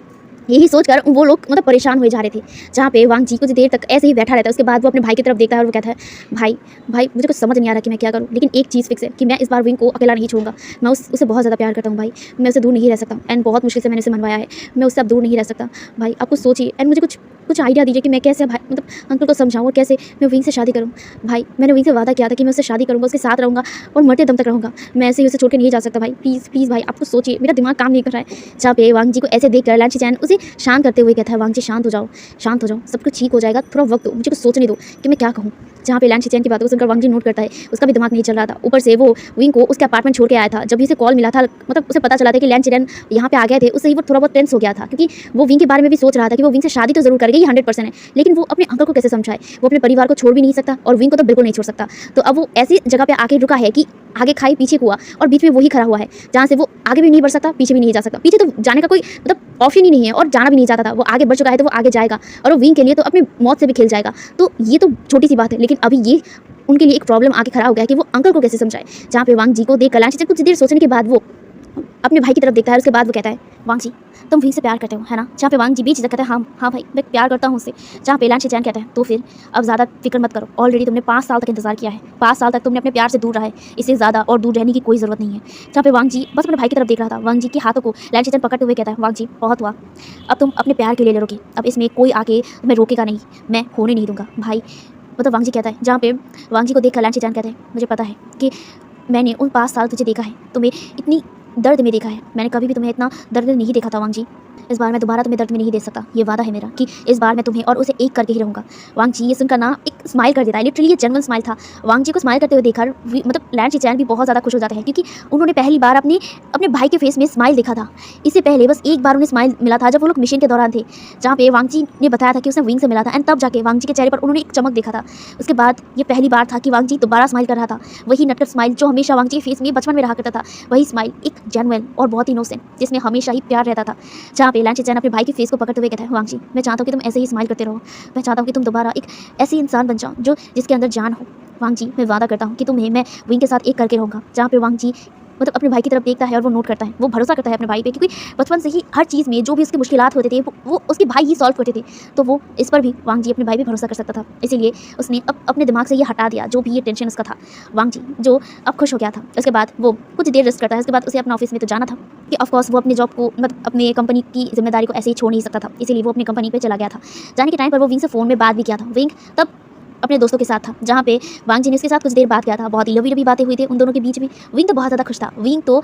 यही सोचकर वो लोग परेशान हुए जा रहे थे। जहाँ पे वांग जी कुछ देर तक ऐसे ही बैठा रहता है। उसके बाद वो अपने भाई की तरफ देखता है और वो कहता है, भाई मुझे कुछ समझ नहीं आ रहा कि मैं क्या करूँ, लेकिन एक चीज़ फिक्स है कि मैं इस बार विंग को अकेला नहीं छोड़ूंगा। मैं उसे बहुत ज़्यादा प्यार करता हूँ भाई, मैं उसे दूर नहीं रह सकता एंड बहुत मुश्किल से मैंने उसे मनवाया है। मैं उससे अब दूर नहीं रह सकता भाई, आप कुछ सोचिए एंड मुझे कुछ आइडिया दीजिए कि मैं कैसे भाई अंकल को समझाऊँ और कैसे मैं विंग से शादी करूँ। भाई मैंने विंग से वादा किया था कि मैं उससे शादी करूँगा, उसके साथ रहूँगा और मरते दम तक रहूँगा। मैं ऐसे ही उसे छोड़ के नहीं जा सकता भाई, प्लीज़ भाई आप कुछ सोचिए, मेरा दिमाग काम नहीं कर रहा है। जहाँ पे वांग जी को ऐसे देख कर लांची चैन उसे शांत करते हुए कहता है, वांग जी शांत हो जाओ, सब कुछ ठीक हो जाएगा, थोड़ा वक्त दो, मुझे कुछ सोचने दो कि मैं क्या कहूँ। जहाँ पे लांची चैन की बातों को सुनकर वांग जी नोट करता है, उसका भी दिमाग नहीं चल रहा था। ऊपर से वो विंग को उसके अपार्टमेंट छोड़ के आया था। जब भी उसे कॉल मिला था, उसे पता चला था कि लांची चैन यहाँ पे आ गए थे, उससे ही वो थोड़ा बहुत टेंस हो गया था, क्योंकि वो विंग के बारे में भी सोच रहा था कि वो विंग से शादी तो जरूर करेगी, ये 100% है, लेकिन वो अपने अंकल को कैसे समझाए? वो अपने परिवार को छोड़ भी नहीं सकता और विंग को तो बिल्कुल नहीं छोड़ सकता। तो अब वो ऐसी जगह पे आके रुका है कि आगे खाई पीछे कुआ और बीच में वही खड़ा हुआ है, जहाँ से वो आगे भी नहीं बढ़ सकता, पीछे भी नहीं जा सकता। पीछे तो जाने का कोई ऑप्शन ही नहीं है और जाना भी नहीं चाहता था। वो आगे बढ़ चुका है तो वो आगे जाएगा और वो विंग के लिए तो अपनी मौत से भी खेल जाएगा। तो ये तो छोटी सी बात है, लेकिन अभी ये उनके लिए एक प्रॉब्लम आके खड़ा हो गया है कि वो अंकल को कैसे समझाए। जहाँ पे वांग जी को देख लांची चैन कुछ देर सोचने के बाद वो अपने भाई की तरफ देखता है। उसके बाद वो कहता है, वांग जी तुम विंग से प्यार करते हो है ना? जहाँ पे वांग जी बीच कहता है, हाँ भाई मैं प्यार करता हूँ उससे। जहाँ पे लांची चैन कहता है, तो फिर अब ज़्यादा फिक्र मत करो, ऑलरेडी तुमने 5 साल तक इंतजार किया है, 5 साल तक तुमने अपने प्यार से दूर रहा है, इससे ज़्यादा और दूर रहने की कोई ज़रूरत नहीं है। जहाँ पे वांग जी बस अपने भाई की तरफ देख रहा था। वांग जी के हाथों को लांची चैन पकड़ते हुए कहता है, वांग जी बहुत हुआ, अब तुम अपने प्यार के लिए लड़ोगे, अब इसमें कोई आके तुम्हें रोकेगा नहीं, मैं होने नहीं दूंगा भाई। वांग जी कहता है। जहाँ पे वांग जी को देख कर लांची चैन कहते हैं, मुझे पता है कि मैंने उन 5 साल तुझे देखा है, तुम्हें इतनी दर्द में देखा है, मैंने कभी भी तुम्हें इतना दर्द में नहीं देखा था वांग जी। इस बार मैं दोबारा तुम्हें दर्द में नहीं दे सकता, ये वादा है मेरा कि इस बार मैं तुम्हें और उसे एक करके ही रहूँगा। वांग जी ये सुनकर ना एक स्माइल कर देता है, लिटरली ये जेन्युइन स्माइल था। वांग जी को स्माइल करते हुए देखकर लांची चैन भी बहुत ज़्यादा खुश हो जाते हैं, क्योंकि उन्होंने पहली बार अपने भाई के फेस में स्माइल देखा था। इससे पहले बस एक बार उन्हें स्माइल मिला था जब वो लोग मिशन के दौरान थे, जहाँ पे वांग जी ने बताया था कि उसने विंग से मिला था एंड तब जाके वांग जी के चेहरे पर उन्होंने एक चमक देखा था। उसके बाद ये पहली बार था कि वांग जी दोबारा स्माइल कर रहा था, वही नटखट स्माइल जो हमेशा वांग जी के फेस में बचपन में रहा करता था, वही स्माइल एक जेन्युइन और बहुत ही इनोसेंट, जिसमें हमेशा ही प्यार रहता था। जहाँ पे लांची चैन अपने भाई के फेस को पकड़ते हुए कहता है, वांग जी मैं चाहता हूँ कि तुम ऐसे ही स्माइल करते रहो, मैं चाहता हूँ कि तुम दोबारा एक ऐसी इंसान बन जाओ जो जिसके अंदर जान हो। वांग जी मैं वादा करता हूँ कि तुम्हें मैं विंग के साथ एक करके रहूँगा। जहाँ पे वांग जी अपने भाई की तरफ देखता है और वो नोट करता है, वो भरोसा करता है अपने भाई पे, क्योंकि बचपन से ही हर चीज़ में जो भी उसकी मुश्किलात होते थे वो उसके भाई ही सॉल्व करते थे। तो वो इस पर भी वांग जी अपने भाई पे भरोसा कर सकता था, इसीलिए उसने अपने दिमाग से ये हटा दिया जो भी ये टेंशन उसका था। वांग जी जो अब खुश हो गया था। उसके बाद वो कुछ देर रेस्ट करता है। उसके बाद उसे अपने ऑफिस में तो जाना था कि ऑफकोर्स वो अपनी जॉब को अपने कंपनी की जिम्मेदारी को ऐसे ही छोड़ नहीं सकता था, इसीलिए वो अपनी कंपनी पर चला गया था। जाने के टाइम पर वो विंग से फ़ोन में बात भी किया था। विंग तब अपने दोस्तों के साथ था, जहाँ पे वांग जी ने उसके साथ कुछ देर बात किया था। बहुत ही लवी बातें हुई थी उन दोनों के बीच में। विंग तो बहुत ज़्यादा खुश था। विंग तो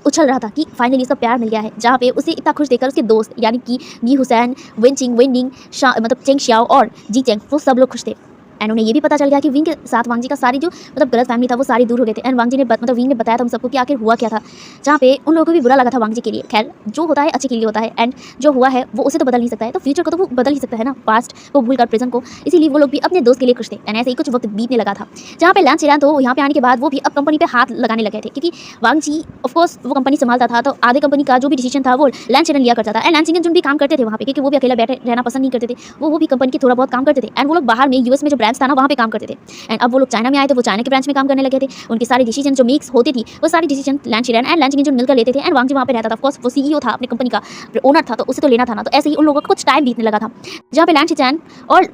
उछल रहा था कि फाइनली उसका प्यार मिल गया है। जहाँ पे उसे इतना खुश देखकर उसके दोस्त यानी कि नी हुसैन, वेननिंग, चेंग शियाओ और जी चेंग, वो सब लोग खुश थे। एंड उन्हें ये भी पता चल गया कि विंग के साथ वांग जी का सारी जो गलत फैमिली था वो सारी दूर हो गए थे। एंड वांग जी ने विंग ने बताया था उन सबको कि आखिर हुआ क्या था। जहाँ पे उन लोगों को भी बुरा लगा था वांग जी के लिए। खैर जो होता है अच्छे के लिए होता है, एंड जो हुआ है वो उसे तो बदल नहीं सकता है, तो फ्यूचर को तो वो बदल ही सकता है ना, पास्ट को भूल कर प्रेजेंट को। इसीलिए वो लोग भी अपने दोस्त के लिए खुश थे। एंड ऐसे ही कुछ वक्त बीतने लगा था। जहाँ पे लांची चैन तो यहाँ पे आने के बाद वो भी अब कंपनी पे हाथ लगाने लगे थे, क्योंकि वांग जी ऑफकोर्स वो कंपनी संभालता था, तो आधे कंपनी का जो भी डिसीजन था वो लांची चैन लिया करता था। एंड लांची चैन जो भी काम करते थे वहाँ पे, क्योंकि वो भी अकेला बैठे रहना पसंद नहीं करते थे, वो भी कंपनी के थोड़ा बहुत काम करते थे। एंड वो लोग बाहर में यूएस में जो ब्रांच था ना वहाँ पे काम करते थे। एंड अब वो लोग चाइना में आए तो वो चाइना के ब्रांच में काम करने लगे थे। उनके सारे डिसीजन जो मेक्स होती थी वो सारी डिसीजन लांची चैन एंड लांची जो मिलकर लेते थे। एंड वांग जी वहाँ पे रहता था। ऑफकोर्स वो सीईओ था, अपनी कंपनी का ओनर था, तो उसे तो लेना था ना। तो ऐसे ही उन लोगों को कुछ टाइम बीतने लगा था, जहाँ पे लांची चैन और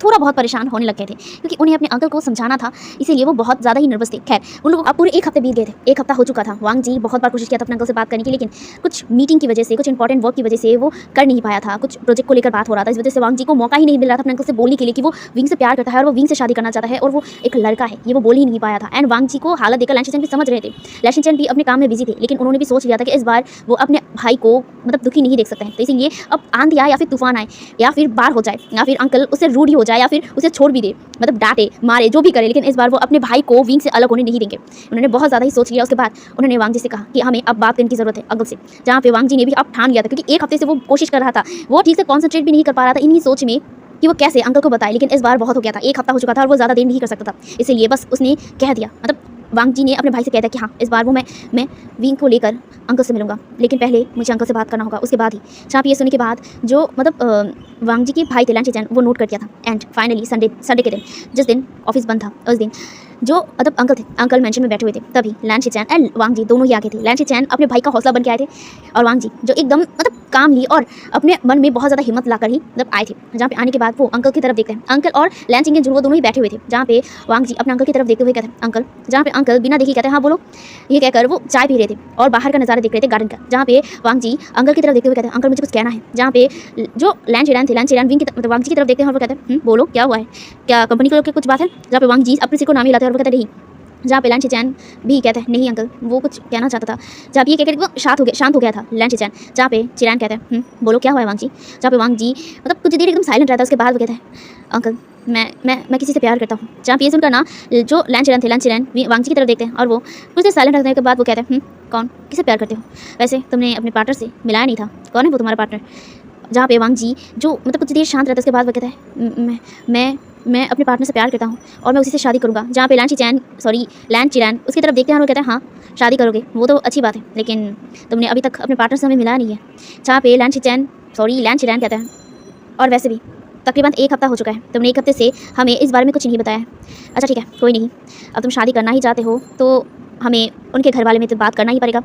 थोड़ा बहुत परेशान होने लग गए थे, क्योंकि उन्हें अपने अंकल को समझाना था, इसीलिए वो बहुत ज़्यादा ही नर्वस थे। खैर उन लोगों अब पूरे 1 हफ्ते बीत गए थे, 1 हफ्ता हो चुका था। वांग जी बहुत बार कोशिश किया था अपने अंकल से बात करने की, लेकिन कुछ मीटिंग की वजह से, कुछ इंपॉर्टेंट वर्क की वजह से वो कर नहीं पाया था। कुछ प्रोजेक्ट को लेकर बात हो रहा था, इस वजह से वांग जी को मौका ही नहीं मिल रहा था अपने अंकल से बोलने के लिए कि वो विंग से प्यार करता है और वो विंग से शादी करना चाहता है और वो एक लड़का है, ये वो बोल ही नहीं पाया था। एंड वांग जी को हालत देखकर लैन शीचेन भी समझ रहे थे। लैन शीचेन भी अपने काम में बिजी थे, लेकिन उन्होंने भी सोच लिया था कि इस बार वो अपने भाई को मतलब दुखी नहीं देख सकते हैं। तो इसीलिए अब आंधी आए या फिर तूफान आए या फिर बाढ़ हो जाए या फिर अंकल उससे रूड ही हो जाए या फिर उसे छोड़ भी दे, मतलब डांटे मारे जो भी करे, लेकिन इस बार वो अपने भाई को विंग से अलग होने नहीं देंगे। उन्होंने बहुत ज़्यादा ही सोच लिया। उसके बाद उन्होंने वांग जी से कहा कि हमें अब बात करने की ज़रूरत है अंकल से, जहाँ पे वांग जी ने भी अब ठान लिया था, क्योंकि 1 हफ्ते से वो कोशिश कर रहा था, वो ठीक से कॉन्सेंट्रेट भी नहीं कर पा रहा था इन्हीं सोच में कि वो कैसे अंकल को बताए। लेकिन इस बार बहुत हो गया था, 1 हफ्ता हो चुका था और वो ज़्यादा देर नहीं कर सकता था, इसीलिए बस उसने कह दिया, मतलब वांग जी ने अपने भाई से कह दिया कि हाँ इस बार वो मैं विंग को लेकर अंकल से मिलूंगा, लेकिन पहले मुझे अंकल से बात करना होगा, उसके बाद ही। जहाँ पे ये सुनने के बाद जो मतलब वांग जी के भाई थे लैन शीचेन, वो नोट कर दिया था। एंड फाइनली संडे के दिन, जिस दिन ऑफिस बंद था, उस दिन जो मतलब अंकल थे, अंकल मेंशन में बैठे हुए थे, तभी लैन शीचेन एंड वांग जी दोनों ही आगे थे। लैन शीचेन अपने भाई का हौसला बन के आए थे और वांग जी जो एकदम मतलब काम ली और अपने मन में बहुत ज़्यादा हिम्मत लाकर ही मतलब आए थे। जहाँ पे आने के बाद वो अंकल की तरफ देखते हैं, अंकल और लैन शीचेन जो वो दोनों ही बैठे हुए थे। जहाँ पे वांग जी अपने अंकल की तरफ देखते हुए कहते हैं अंकल, जहाँ पे अंकल बिना देखे कहते हैं हाँ बोलो, ये कहकर वो चाय पी रहे थे और बाहर का नज़ारा देख रहे थे गार्डन का। जहाँ पे वांग जी अंकल की तरफ देखते हुए कहते हैं अंकल मुझे कुछ कहना है। जहाँ पे जो लैन शीचेन थे, लैन शीचेन विंग की मतलब वांग जी की तरफ देखते हैं और वो कहते हैं बोलो क्या हुआ है, क्या कंपनी को लेकर कुछ बात है। जहाँ पे वांग जी अपने सिर को नाम हिलाते हैं और वो कहते हैं नहीं। जहाँ पे लैन शीचेन भी कहता है नहीं अंकल वो कुछ कहना चाहता था। जहाँ पे ये कहकर वो शांत हो गया था लैन शीचेन। जहाँ पे चिरान कहता है बोलो क्या हुआ है वांग जी। जहाँ पे वांग जी मतलब कुछ देर एकदम साइलेंट रहता है, उसके बाद वो कहता है अंकल मैं किसी से प्यार करता हूँ। जहाँ पे ये सुनकर ना जो लैन शीचेन थे, लैन शीचेन वांग जी की तरफ देखते हैं और वो कुछ देर साइलेंट रहने के बाद वो कहते हैं कौन, किसे प्यार करते हो, वैसे तुमने अपने पार्टनर से मिलाया नहीं था, कौन है वो तुम्हारा पार्टनर। जहाँ पे वांग जी जो मतलब कुछ देर शांत रहता है, उसके बाद वो कहता है मैं अपने पार्टनर से प्यार करता हूँ और मैं उसी से शादी करूँगा। जहाँ पे लैन चिरान उसकी तरफ देखते हैं और वो कहते हैं हाँ शादी करोगे, वो तो अच्छी बात है, लेकिन तुमने अभी तक अपने पार्टनर से हमें मिला नहीं है। जहाँ पे लैन चिरान कहता है और वैसे भी तकरीबन 1 हफ्ता हो चुका है, तुमने 1 हफ्ते से हमें इस बारे में कुछ नहीं बताया है। अच्छा ठीक है कोई नहीं, अब तुम शादी करना ही चाहते हो तो हमें उनके घर वाले में तो बात करना ही पड़ेगा।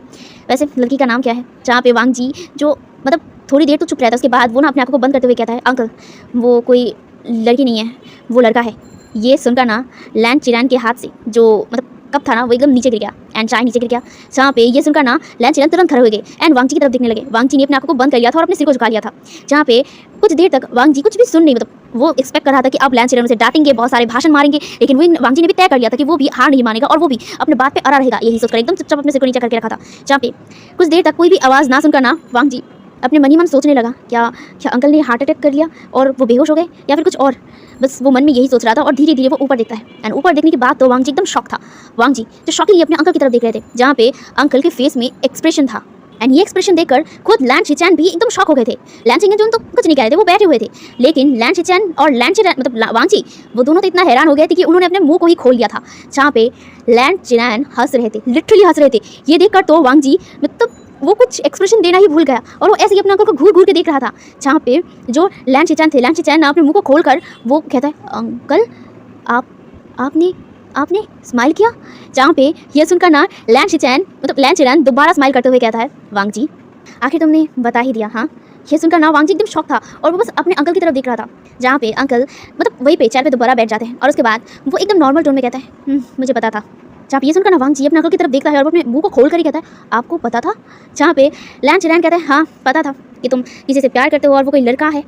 वैसे लड़की का नाम क्या है। जहाँ पे वांग जी जो मतलब थोड़ी देर तो चुप रहता है, उसके बाद वो ना अपने आप को बंद करते हुए कहता है अंकल वो कोई लड़की नहीं है, वो लड़का है। ये सुनकर ना लैन चिरान के हाथ से जो मतलब कप था ना वो एकदम नीचे गिर गया एंड चाय नीचे गिर गया। जहाँ पे ये सुनकर ना लैन चिरान तुरंत खड़े हो गए एंड वांग जी की तरफ देखने लगे। वांग जी ने अपने आप को बंद कर लिया था और अपने सिर को झुका लिया था। जहाँ पे कुछ देर तक वांग जी कुछ भी सुन नहीं, मतलब वो एक्सपेक्ट कर रहा था कि अब लैन चिरान उसे डांटेंगे, बहुत सारे भाषण मारेंगे, लेकिन वो वांग जी ने भी तय कर लिया था कि वो भी हार नहीं मानेगा और वो भी अपने बात पे अड़ा रहेगा। यही सोचकर एकदम चुपचाप अपने सिर को नीचे करके रखा था। जहाँ पे कुछ देर तक कोई भी आवाज़ ना सुनकर ना वांग जी अपने मन ही मन सोचने लगा क्या अंकल ने हार्ट अटैक कर लिया और वो बेहोश हो गए या फिर कुछ और। बस वो मन में यही सोच रहा था और धीरे धीरे वो ऊपर देखता है एंड ऊपर देखने के बाद तो वांग जी एकदम शॉक था। वांग जी जो शॉकिंगली अपने अंकल की तरफ देख रहे थे, जहाँ पे अंकल के फेस में एक्सप्रेशन था एंड ये एक्सप्रेशन देखकर खुद लैन शीचेन भी एकदम शॉक हो गए थे। लैन शीचेन तो कुछ नहीं कह रहे थे, वो बैठे हुए थे, लेकिन लैन शीचेन और लैन चिरान मतलब वांग जी वो दोनों तो इतना हैरान हो गए थे कि उन्होंने अपने मुंह को ही खोल लिया था। जहाँ पे लैन चिरान हंस रहे थे, लिटरली हंस रहे थे। ये देखकर तो वांग जी मतलब वो कुछ एक्सप्रेशन देना ही भूल गया और वो ऐसे ही अपने अंकल को घूर घूर के देख रहा था। जहाँ पे जो लैन शीचेन थे, लैन शीचेन अपने मुंह को खोलकर वो कहता है अंकल आपने स्माइल किया। जहाँ पे ये सुनकर ना लैन चिरान दोबारा स्माइल करते हुए कहता है वांग जी आखिर तुमने बता ही दिया। हाँ ये सुनकर ना वांग जी एकदम शॉक था और वो बस अपने अंकल की तरफ देख रहा था। जहाँ पे अंकल मतलब वहीं पे चेयर पे दोबारा बैठ जाते हैं और उसके बाद वो एकदम नॉर्मल टोन में कहता है मुझे पता था। जहाँ पे ये सुनकर ना वांग जी अपने अंकल की तरफ देखता है और वो अपने मुंह को खोल कर ही कहता है आपको पता था। जहाँ पे लैन चिरान कहता है हाँ पता था कि तुम किसी से प्यार करते हो और वो कोई लड़का है।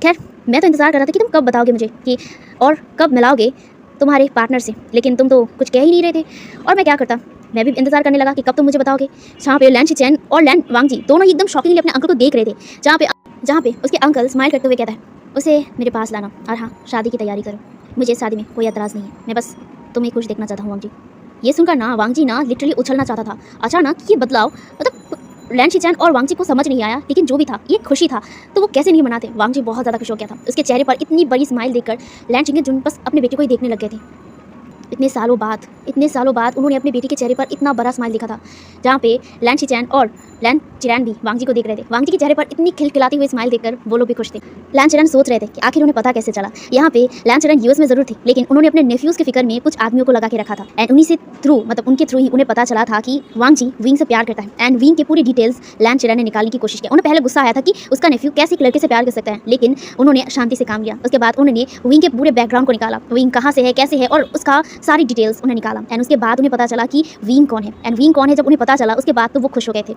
खैर मैं तो इंतज़ार कर रहा था कि तुम कब बताओगे मुझे कि और कब मिलाओगे तुम्हारे पार्टनर से, लेकिन तुम तो कुछ कह ही नहीं रहे थे और मैं क्या करता, मैं भी इंतजार करने लगा कि कब तुम मुझे बताओगे। जहाँ पे लैन शीचेन और लैन वांग जी दोनों ही एकदम शॉकिंगली अपने अंकल को देख रहे थे। जहाँ पे उसके अंकल स्माइल करते हुए कहता है उसे मेरे पास लाना और हाँ शादी की तैयारी करो, मुझे शादी में कोई एतराज़ नहीं है, मैं बस तुम्हें खुश देखना चाहता हूँ वांग जी। ये सुनकर ना वांग जी ना लिटरली उछलना चाहता था। अचानक ये बदलाव मतलब लैन शीचेन और वांग जी को समझ नहीं आया, लेकिन जो भी था ये खुशी था तो वो कैसे नहीं मनाते। वांग जी बहुत ज़्यादा खुश हो गया था। उसके चेहरे पर इतनी बड़ी स्माइल देखकर लैन शीचेन बस अपने बेटे को ही देखने लग गए थे। इतने सालों बाद उन्होंने अपने बेटी के चेहरे पर इतना बड़ा स्माइल देखा था। जहाँ पे लैन शीचेन और लैन चिरैन भी वांग जी को देख रहे थे। वांग जी के चेहरे पर इतनी खिलखिलाती हुई स्माइल देखकर वो लोग भी खुश थे। लैन चिरैन सोच रहे थे कि आखिर उन्हें पता कैसे चला। यहाँ पे लैन चिरैन यूएस में जरूर थे, लेकिन उन्होंने अपने नेफ्यूज के फिक्र में कुछ आदमियों को लगा के रखा था एंड उन्हीं से थ्रू मतलब उनके थ्रू ही उन्हें पता चला था कि वांग जी विंग से प्यार करता है एंड विंग के पूरी डिटेल्स लैन चिरैन ने निकालने की कोशिश की। उन्हें पहले गुस्सा आया था कि उसका नेफ्यू कैसे एक लड़के से प्यार कर सकता है, लेकिन उन्होंने शांति से काम लिया। उसके बाद उन्होंने विंग के पूरे बैकग्राउंड को निकाला, विंग कहाँ से है, कैसे है और उसका सारी डिटेल्स उन्हें निकाला एंड उसके बाद उन्हें पता चला कि विंग कौन है एंड विंग कौन है। जब उन्हें पता चला उसके बाद तो वो खुश हो गए थे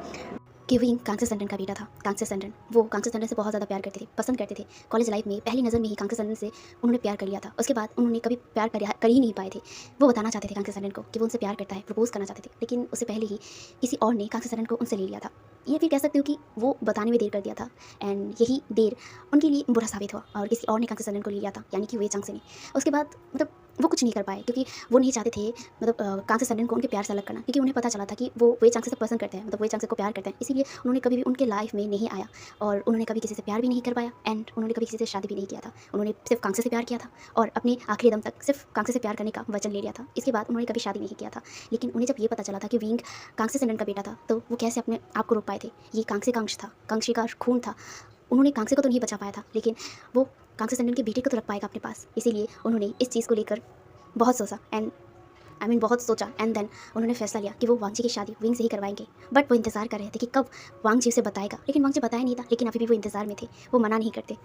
कि विंग कांग्रेस सेंडन का बेटा था। कांग्रेस सेंडन वो कांग्रेस सेंडन से बहुत ज़्यादा प्यार करते थे, पसंद करते थे। कॉलेज लाइफ में पहली नज़र में ही कांग्रेस सेंडन से उन्होंने प्यार कर लिया था। उसके बाद उन्होंने कभी प्यार कर ही नहीं पाए थे। वो बताना चाहते थे कांग्रेस सेंडन को कि वो उनसे प्यार करता है, प्रपोज करना चाहते थे, लेकिन उससे पहले ही किसी और ने कांग्रेस सेंडन को उनसे ले लिया था। ये फिर कह सकते हो कि वो बताने में देर कर दिया था एंड यही देर उनके लिए बुरा साबित हुआ और किसी और ने कांग्रेस सेंडन को ले लिया था, यानी कि वे चंग से ने। उसके बाद मतलब वो कुछ नहीं कर पाए क्योंकि वो नहीं चाहते थे मतलब कांग्रेस सेंडन को उनके प्यार से अलग करना, क्योंकि उन्हें पता चला था कि वो वे चंग से पसंद करते हैं, मतलब वे चंग से को प्यार करते हैं। इसीलिए उन्होंने कभी भी उनके लाइफ में नहीं आया और उन्होंने कभी किसी से प्यार भी नहीं कर पाया एंड उन्होंने कभी किसी से शादी भी नहीं किया था। उन्होंने सिर्फ कांग्रेस से प्यार किया था और अपने आखिरी दम तक सिर्फ कांग्रेस से प्यार करने का वचन ले लिया था। इसके बाद उन्होंने कभी शादी नहीं किया था। लेकिन उन्हें जब ये पता चला था कि विंग कांग्रेस सेंडन का बेटा था तो वो कैसे अपने आप को रोक पाए थे। ये कांग्रेस का अंश था, कांग्रेस का खून था। उन्होंने कांग्रेस को तो नहीं बचा पाया था, लेकिन वो कांग्रेस सेंडन के बेटे को तो रख पाएगा अपने पास। इसीलिए उन्होंने इस चीज़ को लेकर बहुत सोचा एंड बहुत सोचा एंड देन उन्होंने फैसला लिया कि वो वांग जी की शादी विंग से ही करवाएंगे। बट वो इंतज़ार कर रहे थे कि कब वांग जी उसे बताएगा, लेकिन वांग जी बताया नहीं था। लेकिन अभी भी वो इंतज़ार में थे, वो मना नहीं करते,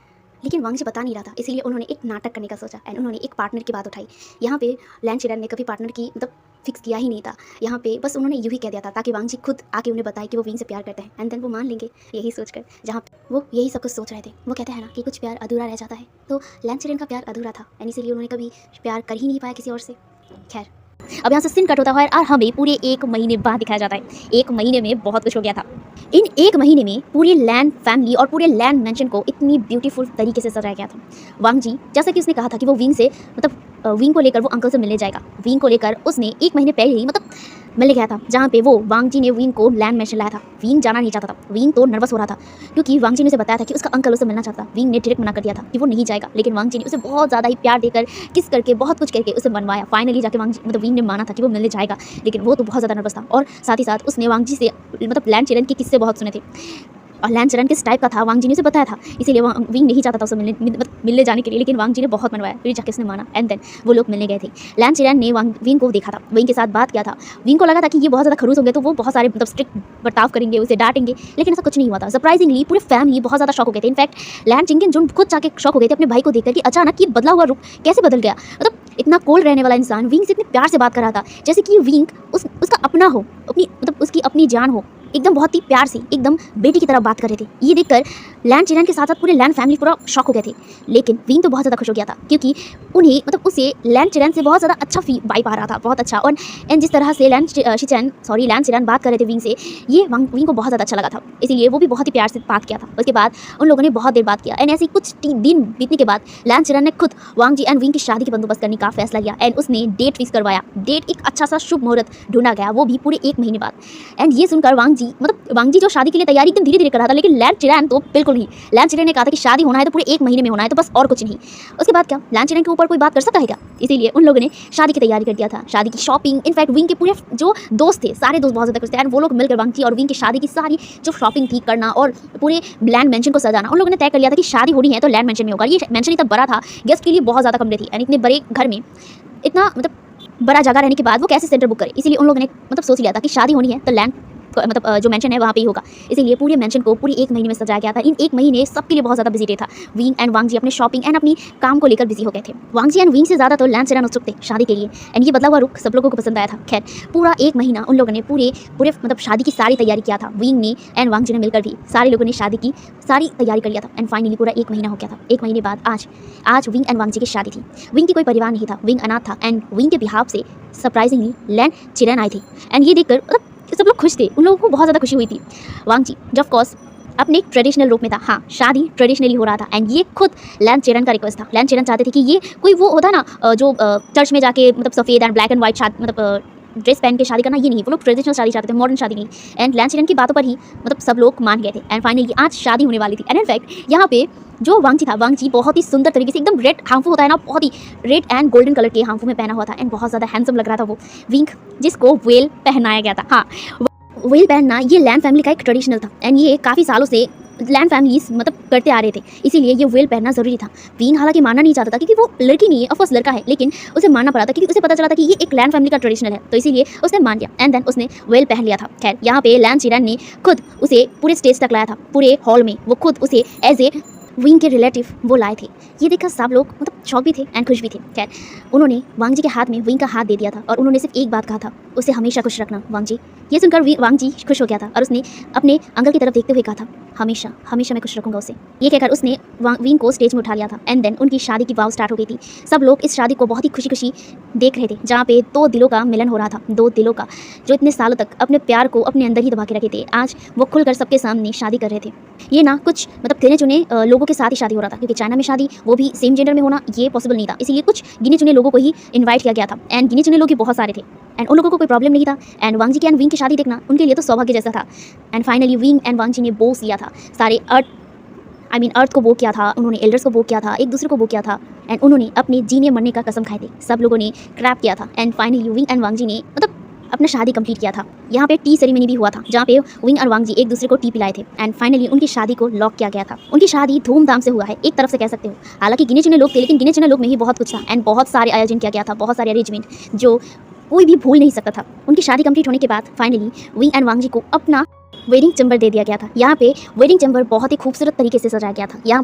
लेकिन वांग जी बता नहीं रहा था। इसीलिए उन्होंने एक नाटक करने का सोचा एंड उन्होंने एक पार्टनर की बात उठाई। यहाँ पे लैन चिरैन ने कभी पार्टनर की मतलब फिक्स किया ही नहीं था। यहाँ पे बस उन्होंने यूँ ही कह दिया था ताकि वांग जी खुद आके उन्हें बताए कि वो विंग से प्यार करते हैं एंड देन वो मान लेंगे, यही सोचकर। जहाँ वो यही सब कुछ सोच रहे थे। वो कहते हैं ना कि कुछ प्यार अधूरा रह जाता है, तो लैन चिरैन का प्यार अधूरा था एंड इसीलिए उन्होंने कभी प्यार कर ही नहीं पाया किसी और से। खैर अब यहाँ से सीन कट होता है और हमें पूरे 1 महीने बाद दिखाया जाता है। 1 महीने में बहुत कुछ हो गया था। इन 1 महीने में पूरी लैंड फैमिली और पूरे लैंड मेंशन को इतनी ब्यूटीफुल तरीके से सजाया गया था। वांग जी जैसा कि उसने कहा था कि वो विंग से मतलब विंग को लेकर वो अंकल से मिलने जाएगा। विंग को लेकर उसने 1 महीने पहले ही मतलब मिलने गया था, जहाँ पे वो वांग जी ने विंग को लैंड मेंशन लाया था। विंग जाना नहीं चाहता था, विंग तो नर्वस हो रहा था क्योंकि वांग जी ने उसे बताया था कि उसका अंकल उसे मिलना चाहता था। विंग ने डायरेक्ट मना कर दिया था कि वो नहीं जाएगा, लेकिन वांग जी ने उसे बहुत ज़्यादा ही प्यार देकर किस करके बहुत कुछ करके उसे मनवाया। फाइनली जाके वांग जी मतलब विंग ने माना था कि वो मिलने जाएगा, लेकिन वो तो बहुत ज़्यादा नर्वस था और साथ ही साथ उसने वांग जी से मतलब लैंड चिरैन के किस्से बहुत सुने थे और लैंड चिरैन किस टाइप का था वांग जी ने उसे बताया था। इसीलिए विंग नहीं चाहता था उसे मिलने जाने के लिए, लेकिन वांग जी ने बहुत मनवाया, फिर जाके उसने माना एंड देन वो लोग मिलने गए थे। लैंड चिरैन ने विंग को देखा था, विंग के साथ बात किया था। विंग को लगा था कि ये बहुत ज़्यादा खड़ूस होंगे तो वो बहुत सारे मतलब स्ट्रिक्ट बर्ताव करेंगे, उसे डांटेंगे, लेकिन ऐसा कुछ नहीं हुआ था। सरप्राइजिंगली पूरी फैमिली बहुत ज़्यादा शॉक हो गए थे। इनफैक्ट लैंड चिंगन जो खुद जाके शॉक हो गए थे अपने भाई को देखकर कि अचानक ये बदला हुआ रूप कैसे बदल गया। मतलब इतना कोल्ड रहने वाला इंसान विंग से इतने प्यार से बात कर रहा था जैसे कि विंग उसका अपना हो, अपनी मतलब उसकी अपनी जान हो। एकदम बहुत ही प्यार से एकदम बेटी की तरह बात कर रहे थे। ये देखकर लैंड चिरैन के साथ साथ पूरे लैंड फैमिली पूरा शॉक हो गए थे, लेकिन विंग तो बहुत ज़्यादा खुश हो गया था क्योंकि उन्हें मतलब उसे लैंड चिरैन से बहुत ज़्यादा अच्छा वाइब आ रहा था, बहुत अच्छा। और एंड जिस तरह से लैंड चिरैन बात कर रहे थे विंग से, ये विंग को बहुत ज़्यादा अच्छा लगा था, इसीलिए वो भी बहुत ही प्यार से बात किया था। उसके बाद उन लोगों ने बहुत देर बात किया एंड ऐसे कुछ दिन बीतने के बाद लैंड चिरैन ने खुद वांग जी एंड विंग की शादी की बंदोबस्त करने का फैसला लिया एंड उसने डेट फिक्स करवाया। डेट एक अच्छा सा शुभ मुहूर्त ढूंढा गया, वो भी पूरे 1 महीने बाद। एंड ये सुनकर वांग जी जो शादी के लिए तैयारी एकदम धीरे धीरे कर रहा था, लेकिन लैंड चिरैन तो बिल्कुल नहीं। लैंड चिरैन ने कहा था कि शादी होना है तो पूरे 1 महीने में होना है, तो बस और कुछ नहीं। उसके बाद क्या लैंड चिरैन के ऊपर कोई बात कर सकता है क्या? इसीलिए उन लोगों ने शादी की तैयारी कर दिया था, शादी की शॉपिंग। इनफैक्ट विंग के पूरे जो दोस्त थे, सारे दोस्त बहुत ज़्यादा खुश थे एंड वो लोग मिलकर वांग जी और विंग की शादी की सारी जो शॉपिंग थी करना और पूरे लैंड मेंशन को सजाना, उन लोगों ने तय कर लिया था कि शादी होनी है तो लैंड मेंशन में होगा। ये मेंशन इतना बड़ा था, गेस्ट के लिए बहुत ज़्यादा कमरे थी एंड इतने बड़े घर में इतना मतलब बड़ा जगह रहने के बाद वो कैसे सेंटर बुक करे। इसीलिए उन लोगों ने मतलब सोच लिया था कि शादी होनी है तो लैंड मतलब जो मेंशन है वहाँ पे ही होगा। इसीलिए पूरे मेंशन को पूरे 1 महीने में सजाया गया था। इन 1 महीने सबके लिए बहुत ज़्यादा बिजी डे था। विंग एंड वांग जी अपने शॉपिंग एंड अपनी काम को लेकर बिजी हो गए थे। वांग जी एंड विंग से ज़्यादा तो लैंड चिरैन उत्सुक थे शादी के लिए एंड ये बदला हुआ रुख सब लोगों को पसंद आया था। खैर पूरा 1 महीना उन लोगों ने पूरे मतलब शादी की सारी तैयारी किया था। विंग ने एंड वांग जी ने मिलकर भी सारे लोगों ने शादी की सारी तैयारी कर लिया था एंड फाइनली पूरा 1 महीना हो गया था। 1 महीने बाद आज विंग एंड वांग जी की शादी थी। विंग की कोई परिवार नहीं था, विंग अनाथ था एंड विंग के बिहाफ से सरप्राइजिंगली लैंड चिरैन आए थे एंड ये देखकर मतलब सब लोग खुश थे, उन लोगों को बहुत ज़्यादा खुशी हुई थी। वांग जी जो ऑफ कोर्स अपने ट्रेडिशनल रूप में था, हाँ शादी ट्रेडिशनली हो रहा था एंड ये खुद लैंड चिरैन का रिक्वेस्ट था। लैंड चिरैन चाहते थे कि ये कोई वो होता ना जो चर्च में जाके मतलब सफ़ेद एंड ब्लैक एंड वाइट मतलब ड्रेस पहन के शादी करना, ये नहीं, वो लोग ट्रेडिशनल शादी चाहते थे, मॉडर्न शादी नहीं। एंड लैंड चिरैन की बातों पर ही मतलब सब लोग मान गए थे एंड फाइनली आज शादी होने वाली थी। एंड इनफैक्ट यहाँ पे जो वांग जी था, वांग जी बहुत ही सुंदर तरीके से एकदम रेड हार्मफुल होता है ना, बहुत ही रेड एंड गोल्डन कलर के हार्मफुल में पहना हुआ था एंड बहुत ज़्यादा हैंडसम लग रहा था वो विंग, जिसको वेल पहनाया गया था। हाँ व्हेल पहनना ये लैंड फैमिली का एक ट्रेडिशनल था एंड ये काफ़ी सालों से लैंड फैमिलीज मतलब करते आ रहे थे, इसीलिए ये व्हेल पहनना ज़रूरी था। विंग हालांकि मानना नहीं चाहता था क्योंकि वो लड़की नहीं है, ऑफकोर्स लड़का है, लेकिन उसे मानना पड़ा था क्योंकि उसे पता चला था कि ये एक लैंड फैमिली का ट्रेडिशनल है, तो इसीलिए उसने मान लिया एंड देन उसने व्हेल पहन लिया था। खैर यहाँ पे लैंड चिरन ने खुद उसे पूरे स्टेज तक लाया था, पूरे हॉल में वो खुद उसे एज ए विंग के रिलेटिव वो लाए थे। ये देखकर सब लोग मतलब शॉक भी थे एंड खुश भी थे। खैर उन्होंने वांग जी के हाथ में विंग का हाथ दे दिया था और उन्होंने सिर्फ एक बात कहा था, उसे हमेशा खुश रखना वांग जी। ये सुनकर वांग जी खुश हो गया था और उसने अपने अंकल की तरफ देखते हुए कहा था, हमेशा हमेशा मैं खुश रखूंगा उसे। ये कहकर उसने विंग को स्टेज में उठा लिया था एंड देन उनकी शादी की वाव स्टार्ट हो गई थी। सब लोग इस शादी को बहुत ही खुशी खुशी देख रहे थे, जहाँ पे दो दिलों का मिलन हो रहा था, दो दिलों का जो इतने सालों तक अपने प्यार को अपने अंदर ही दबा के रखे थे, आज वो खुलकर सबके सामने शादी कर रहे थे। ये ना कुछ मतलब गिने चुने लोगों के साथ ही शादी हो रहा था, क्योंकि चाइना में शादी वो भी सेम जेंडर में होना ये पॉसिबल नहीं था, इसीलिए कुछ गिने चुने लोगों को ही इन्वाइट किया गया था एंड गिने चुने लोग ही बहुत सारे थे एंड उन लोगों को कोई प्रॉब्लम नहीं था एंड वांग जी की एंड विंग की शादी देखना उनके लिए तो सौभाग्य जैसा था। And finally wing and Wang जी ने बोस लिया था, सारे अर्थ को बो किया था, उन्होंने एल्डर्स को बो किया था, एक दूसरे को बो किया था एंड उन्होंने अपने जीने मरने का कसम खाए थे। सब लोगों ने क्रैप किया था and finally wing and Wang जी ने मतलब अपना शादी कंप्लीट किया था। यहाँ पे टी सेरेमनी भी हुआ था, जहाँ पे विंग और वांग जी एक दूसरे को टी पिलाए थे एंड फाइनली उनकी शादी को लॉक किया गया था। उनकी शादी धूमधाम से हुआ है, एक तरफ से कह सकते हो। हालांकि गिने चुने लोग थे, लेकिन गिने चुने लोग में ही बहुत कुछ था एंड बहुत सारे आयोजन किया गया था, बहुत सारे अरेंजमेंट जो कोई भी भूल नहीं सकता था। उनकी शादी कंप्लीट होने के बाद फाइनली विंग एंड वांग जी को अपना वेडिंग चैम्बर दे दिया गया था। यहाँ पे वेडिंग चैम्बर बहुत ही खूबसूरत तरीके से सजाया गया था। यहाँ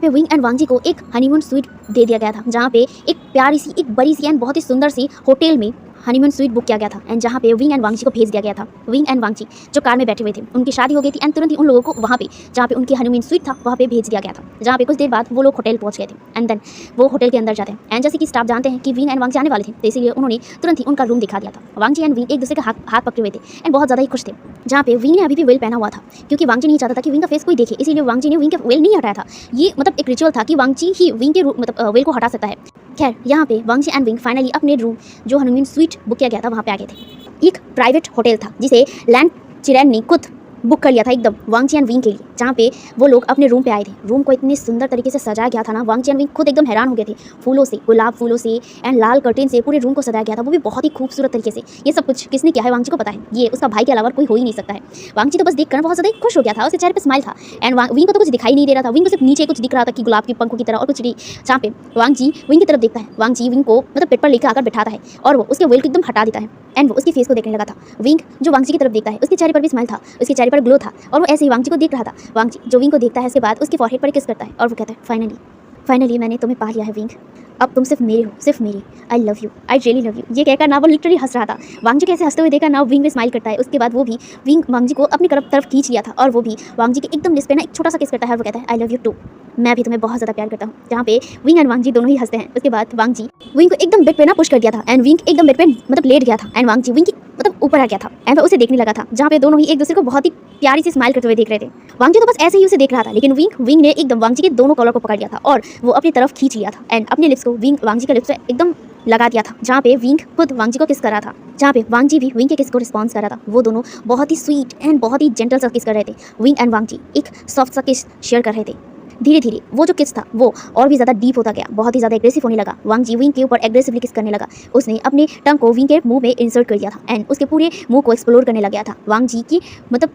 पे विंग एंड वांग जी को एक हनीमून स्वीट दे दिया गया था, जहाँ पे एक प्यारी सी एक बड़ी सी एंड बहुत ही सुंदर सी होटल में हनीमून स्वीट बुक किया गया था एंड जहाँ पे विंग एंड वांग जी को भेज दिया गया था। विंग एंड वांग जी जो कार में बैठे हुए थे, उनकी शादी हो गई थी एंड तुरंत ही उन लोगों को वहाँ पे जहाँ पे उनकी हनीमून स्वीट था वहाँ पे भेज दिया गया था, जहाँ पे कुछ देर बाद वो लोग होटल पहुँच गए थे एंड देन वो होटल के अंदर जाते हैं एंड जैसे कि स्टाफ जानते हैं कि विंग एंड वांग जी आने वाले थे, तो इसीलिए उन्होंने तुरंत ही उनका रूम दिखा दिया था। वांग जी एंड विंग एक दूसरे का हाथ पकड़े हुए थे एंड बहुत ज़्यादा ही खुश थे। जहाँ पे विंग ने अभी भी वेल पहना हुआ था, क्योंकि वांग जी नहीं चाहता था कि विंग का फेस कोई देखे, इसीलिए वांग जी ने विंग का वेल नहीं हटाया था। ये मतलब एक रिचुअल था कि वांग जी ही विंग के मतलब वेल को हटा सकता है। खैर यहाँ पे वांग जी एंड विंग फाइनली अपने रूम जो हनीमून स्वीट बुक किया गया था वहाँ पे आ गए थे। एक प्राइवेट होटल था जिसे लैंड चिरैन ने खुद बुक कर लिया था एकदम वांग जी एंड विंग के लिए, जहाँ पे वो लोग अपने रूम पे आए थे। रूम को इतनी सुंदर तरीके से सजाया गया था ना, वांग जी एंड विंग खुद एकदम हैरान हो गए थे। फूलों से, गुलाब फूलों से एंड लाल कर्टेन से पूरे रूम को सजाया गया था, वो भी बहुत ही खूबसूरत तरीके से। ये सब कुछ किसने किया है वांग जी को पता है, ये उसका भाई के अलावा कोई हो ही नहीं सकता है। वांग जी तो बस देखकर बहुत ज़्यादा खुश हो गया था, उसके चेहरे पर स्माइल था एंड विंग को तो कुछ दिखाई नहीं दे रहा था। विंग को सिर्फ नीचे कुछ दिख रहा था कि गुलाब के पंखों की तरह और कुछ नहीं, जहाँ पे वांग जी विंग की तरफ देखता है। वांग जी विंग को मतलब पेट पर लेकर आकर बैठाता है और वो उसके वेल को एकदम हटा देता है एंड वो उसके फेस को देखने लगा था। विंग जो वांग जी की तरफ देखता है, उसके चेहरे पर भी स्माइल था, उसके चेहरे पर ग्लो था और वो ऐसे ही वांग जी को देख रहा था। वांग जी जो विंग को देखता है, इसके बाद उसके फॉरहेड पर किस करता है और वो कहता है, फाइनली मैंने तुम्हें पा लिया है विंग, अब तुम सिर्फ मेरे हो, सिर्फ मेरी। आई love you, I really love you. ये कहकर ना वो लिटरली हंस रहा था। वांग जी कैसे हंसते हुए देखा ना, विंग में स्माइल करता है। उसके बाद वो भी विंग वांग जी को अपनी तरफ खींच लिया था और वो भी वांग जी के एकदम लिप्स पे ना एक छोटा सा किस करता है और वो कहता है, आई लव यू टू, मैं भी तुम्हें बहुत ज़्यादा प्यार करता हूँ। जहाँ पे विंग एंड वांग जी दोनों ही हंसते हैं। उसके बाद वांग जी विंग को एकदम बेड पे ना पुश कर दिया था एंड विंग एकदम बेड पे मतलब लेट गया था एंड वांग जी विंग की मतलब ऊपर आ गया था एंड वो उसे देखने लगा था, जहाँ पे दोनों ही एक दूसरे को बहुत ही प्यारी सी स्माइल करते हुए देख रहे थे। वांग जी तो बस ऐसे ही उसे देख रहा था, लेकिन विंग ने एकदम वांग जी के दोनों कॉलर को पकड़ लिया था और वो अपनी तरफ खींच लिया था एंड अपने लिप्स को वांग जी के लिप्स पे एकदम लगा दिया था, जहाँ पे विंग खुद वांग जी को किस कर रहा था, जहाँ पे वांग जी भी विंग के किस को रिस्पॉन्स कर रहा था। वो दोनों बहुत ही स्वीट एंड बहुत ही जेंटल सा किस कर रहे थे। विंग एंड वांग जी एक सॉफ्ट सा किस शेयर कर रहे थे। धीरे धीरे वो जो किस था वो और भी ज़्यादा डीप होता गया, बहुत ही ज़्यादा एग्रेसिव होने लगा। वांग जी विंग के ऊपर एग्रेसिवली किस करने लगा। उसने अपने टंग को विंग के मुंह में इंसर्ट कर दिया था एंड उसके पूरे मुंह को एक्सप्लोर करने लग गया था। वांग जी की मतलब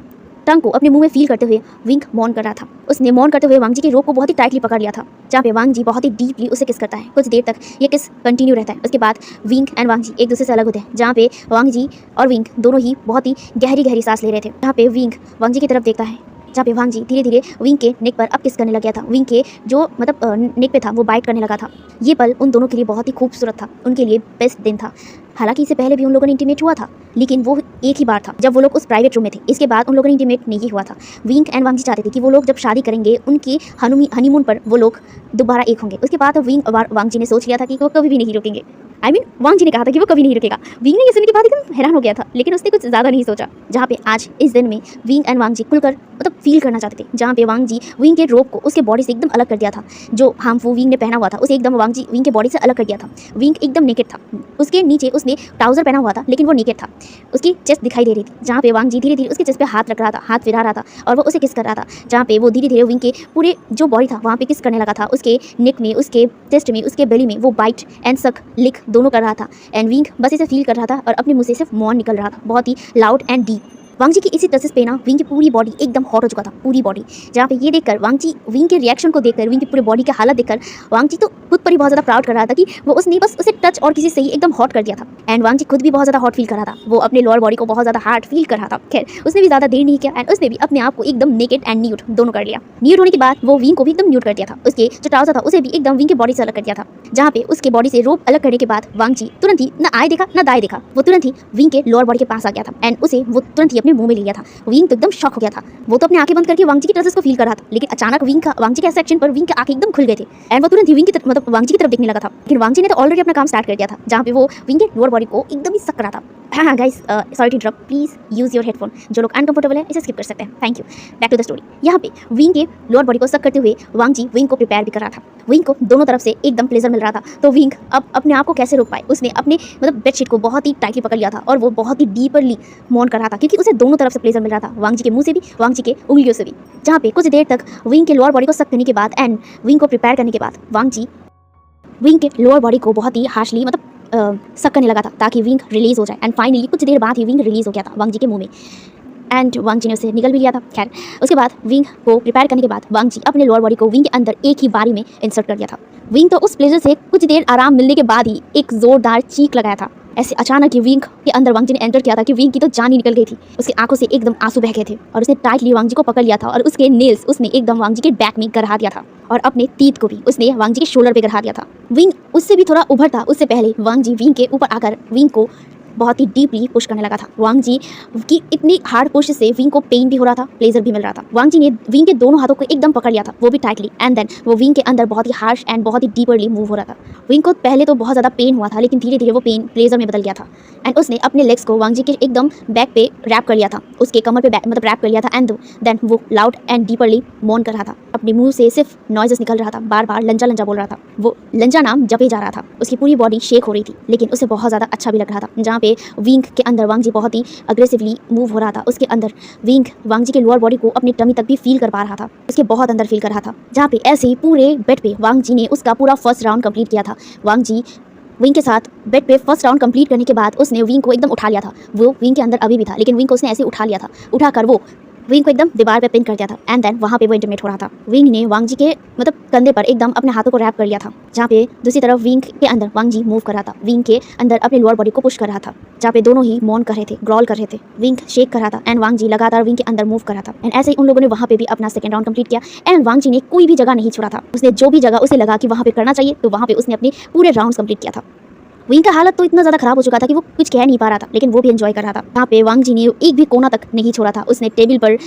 टंग को अपने मुंह में फील करते हुए विंग मौन कर रहा था। उसने मौन करते हुए वांग जी की रोक को बहुत ही टाइटली पकड़ लिया था, जहाँ पे वांग जी बहुत ही डीपली उसे किस करता है। कुछ देर तक ये किस कंटिन्यू रहता है। उसके बाद विंग एंड वांग जी एक दूसरे से अलग होते हैं, जहाँ पे वांग जी और विंग दोनों ही बहुत ही गहरी सांस ले रहे थे। जहाँ पे विंग वांग जी की तरफ देखता है, जहाँ पे वांग जी धीरे धीरे विंग के नेक पर अब किस करने लग गया था। विंग के जो मतलब नेक पे था वो बाइट करने लगा था। ये पल उन दोनों के लिए बहुत ही खूबसूरत था, उनके लिए बेस्ट दिन था। हालांकि इससे पहले भी उन लोगों ने इंटीमेट हुआ था, लेकिन वो एक ही बार था जब वो लोग उस प्राइवेट रूम में थे। इसके बाद उन लोगों ने इंटीमेट नहीं हुआ था। विंग एंड वांग जी चाहते थे कि वो लोग जब शादी करेंगे उनके हनीमून पर वो लोग दोबारा एक होंगे। उसके बाद विंग और वांग जी ने सोच लिया था कि वो कभी भी नहीं रुकेंगे। वांग जी ने कहा था कि वो कभी नहीं रुकेगा। विंग ने ये सुनने के बाद एकदम हैरान हो गया था, लेकिन उसने कुछ ज़्यादा नहीं सोचा। जहाँ पे आज इस दिन में विंग एंड वांग जी खुलकर मतलब फील करना चाहते थे, जहाँ पे वांग जी विंग के रोप को उसके बॉडी से एकदम अलग कर दिया था। जो हार्मफुल विंग ने पहना हुआ था उसे एकदम वांग जी विंग के बॉडी से अलग कर दिया था। विंग एकदम नेकेड था, उसके नीचे उसने ट्राउजर पहना हुआ था लेकिन वो नेकेड था। उसकी चेस्ट दिखाई दे रही थी, जहाँ पे वांग जी धीरे धीरे उसके चेस्ट पे हाथ रख रहा था, हाथ फिरा रहा था और वो उसे किस कर रहा था। जहाँ पे वो धीरे धीरे विंग के पूरे जो बॉडी था वहाँ पे किस करने लगा था, उसके नेक में, उसके चेस्ट में, उसके बेली में वो बाइट एंड सक लिक दोनों कर रहा था एंड विंग बस इसे फील कर रहा था और अपने मुंह से सिर्फ मौन निकल रहा था, बहुत ही लाउड एंड डीप। वांग जी की इसी तस्वीर पे ना विंग की पूरी बॉडी एकदम हॉट हो चुका था, पूरी बॉडी। जहाँ पे ये देखकर वांग जी विंग के रिएक्शन को देखकर, विंग की पूरी बॉडी की हालत देखकर वांग जी तो खुद पर ही बहुत ज़्यादा प्राउड कर रहा था कि वो उसने बस उसे टच और किसी से ही एकदम हॉट कर दिया था। एंड वांग जी खुद भी बहुत ज़्यादा हॉट फील कर रहा था, वो अपने लोअर बॉडी को बहुत ज़्यादा हार्ड फील कर रहा था। खैर उसने भी ज़्यादा देर नहीं किया एंड उसने भी अपने आप को एकदम नेकेड एंड न्यूड दोनों कर लिया। न्यूड होने के बाद वो विंग को भी एकदम न्यूड कर दिया था, उसके जो ट्राउजर था उसे भी एकदम विंग के बॉडी से अलग कर दिया था। जहाँ पे उसके बॉडी से रोप अलग करने के बाद वांग जी तुरंत ही ना आए देखा ना दाएं देखा, वो तुरंत ही विंग के लोअर बॉडी के पास आ गया था एंड उसे वो तुरंत ही अपने मुंह में ले लिया था। विंग तो एकदम शॉक हो गया था, वो तो अपने आंखें बंद करके वांग जी की तरफ को फील कर रहा था, लेकिन अचानक वांग जी के एक्शन पर विंग के आंखें एकदम खुल गए थे एंड वो तुरंत ही विंग की तरफ मतलब वांग जी की तरफ देखने लगा था। लेकिन वांग जी ने तो ऑलरेडी अपना काम स्टार्ट कर दिया था, जहाँ पे वो विंग के लोअर बॉडी को एकदम ही सक कर रहा था। हाँ guys, sorry to interrupt, please use your headphone. जो लोग अनकंफर्टेबल है इसे स्किप कर सकते हैं, thank you. Back to the story. यहाँ पे विंग के लोअर बॉडी को सक करते हुए वांग जी विंग को प्रिपेयर भी कर रहा था। विंग को दोनों तरफ से एकदम प्लेजर मिल रहा था, तो विंग अब अपने आप को कैसे रोक पाए, उसने अपने मतलब बेडशीट को बहुत ही टाइटली पकड़ लिया था और वो बहुत ही डीपरली मौन कर रहा था, क्योंकि उसे दोनों तरफ से प्लेजर मिल रहा था, वांग जी के मुंह से भी, वांग जी के उंगलियों से भी। जहाँ पे कुछ देर तक विंग के लोअर बॉडी को सक करने के बाद एंड विंग को प्रिपेयर करने के बाद वांग जी विंग के लोअर बॉडी को बहुत ही हार्शली मतलब सक करने लगा था ताकि विंग रिलीज हो जाए एंड फाइनली कुछ देर बाद ही विंग रिलीज हो गया था वांग जी के मुंह में एंड वांग जी ने उसे निकल भी लिया था। खैर उसके बाद विंग को प्रिपेयर करने के बाद वांग जी अपने लोअर बॉडी को विंग के अंदर एक ही बारी में इंसर्ट कर दिया था। विंग तो उस प्लेजर से कुछ देर आराम मिलने के बाद ही एक जोरदार चीख लगाया था। ऐसे अचानक ही विंग के अंदर वांग जी ने एंटर किया था कि विंग की तो जान ही निकल गई थी, उसकी आंखों से एकदम आंसू बह गए थे और उसने टाइटली वांग जी को पकड़ लिया था और उसके नेल्स उसने एकदम वांग जी के बैक में गढ़ा दिया था और अपने तीत को भी उसने वांग जी के शोल्डर पे गढ़ा दिया था। विंग उससे भी थोड़ा उभर था, उससे पहले वांग जी विंग के ऊपर आकर विंग को बहुत ही डीपली पुश करने लगा था। वांग जी की इतनी हार्ड पुश से विंग को पेन भी हो रहा था, प्लेजर भी मिल रहा था। वांग जी ने विंग के दोनों हाथों को एकदम पकड़ लिया था, वो भी टाइटली, एंड देन वो विंग के अंदर बहुत ही हार्श एंड बहुत ही डीपरली मूव हो रहा था। विंग को पहले तो बहुत ज़्यादा पेन हुआ था, लेकिन धीरे धीरे वो पेन प्लेजर में बदल गया था एंड उसने अपने लेग्स को वांग जी के एकदम बैक पे रैप कर लिया था, उसके कमर पे मतलब रैप कर लिया था एंड देन वो लाउड एंड डीपरली मौन कर रहा था। अपने मुंह से सिर्फ नॉइजेस निकल रहा था, बार बार लंजा लंजा बोल रहा था, वो लंजा नाम जपे जा रहा था। उसकी पूरी बॉडी शेक हो रही थी, लेकिन उसे बहुत ज़्यादा अच्छा भी लग रहा था। जहाँ पे विंग के अंदर वांग जी बहुत ही अग्रेसिवली मूव हो रहा था, उसके अंदर विंग वांग जी के लोअर बॉडी को अपनी टमी तक भी फील कर पा रहा था, उसके बहुत अंदर फील कर रहा था। जहाँ पे ऐसे ही पूरे बेड पे वांग जी ने उसका पूरा फर्स्ट राउंड कंप्लीट किया था। वांग जी विंग के साथ बेड पे फर्स्ट राउंड कंप्लीट करने के बाद उसने विंग को एकदम उठा लिया था। वो विंग के अंदर अभी भी था, लेकिन विंग को उसने ऐसे उठा लिया था, उठाकर वो विंग को एकदम दीवार पे पिन कर दिया था एंड देन वहाँ पे वो इंटीमेट हो रहा था। विंग ने वांग जी के मतलब कंधे पर एकदम अपने हाथों को रैप कर लिया था। जहाँ पे दूसरी तरफ विंग के अंदर वांग जी मूव कर रहा था, विंग के अंदर अपने लोअर बॉडी को पुश कर रहा था। जहाँ पे दोनों ही मौन कर रहे थे, ग्रॉल कर रहे थे, विंग शेक कर रहा था एंड वांग जी लगातार विंग के अंदर मूव कर रहा था। एंड ऐसे ही उन लोगों ने वहाँ पे भी अपना सेकंड राउंड कंप्लीट किया एंड वांग जी ने कोई भी जगह नहीं छोड़ा था। उसने जो भी जगह उसे लगा कि वहाँ पे करना चाहिए तो वहाँ पे उसने अपने पूरे राउंड्स कंप्लीट किया था। विंग का हालत तो इतना ज़्यादा खराब हो चुका था कि वो कुछ कह नहीं पा रहा था, लेकिन वो भी एंजॉय कर रहा था। यहाँ पे वांग जी ने एक भी कोना तक नहीं छोड़ा था, उसने टेबल पर,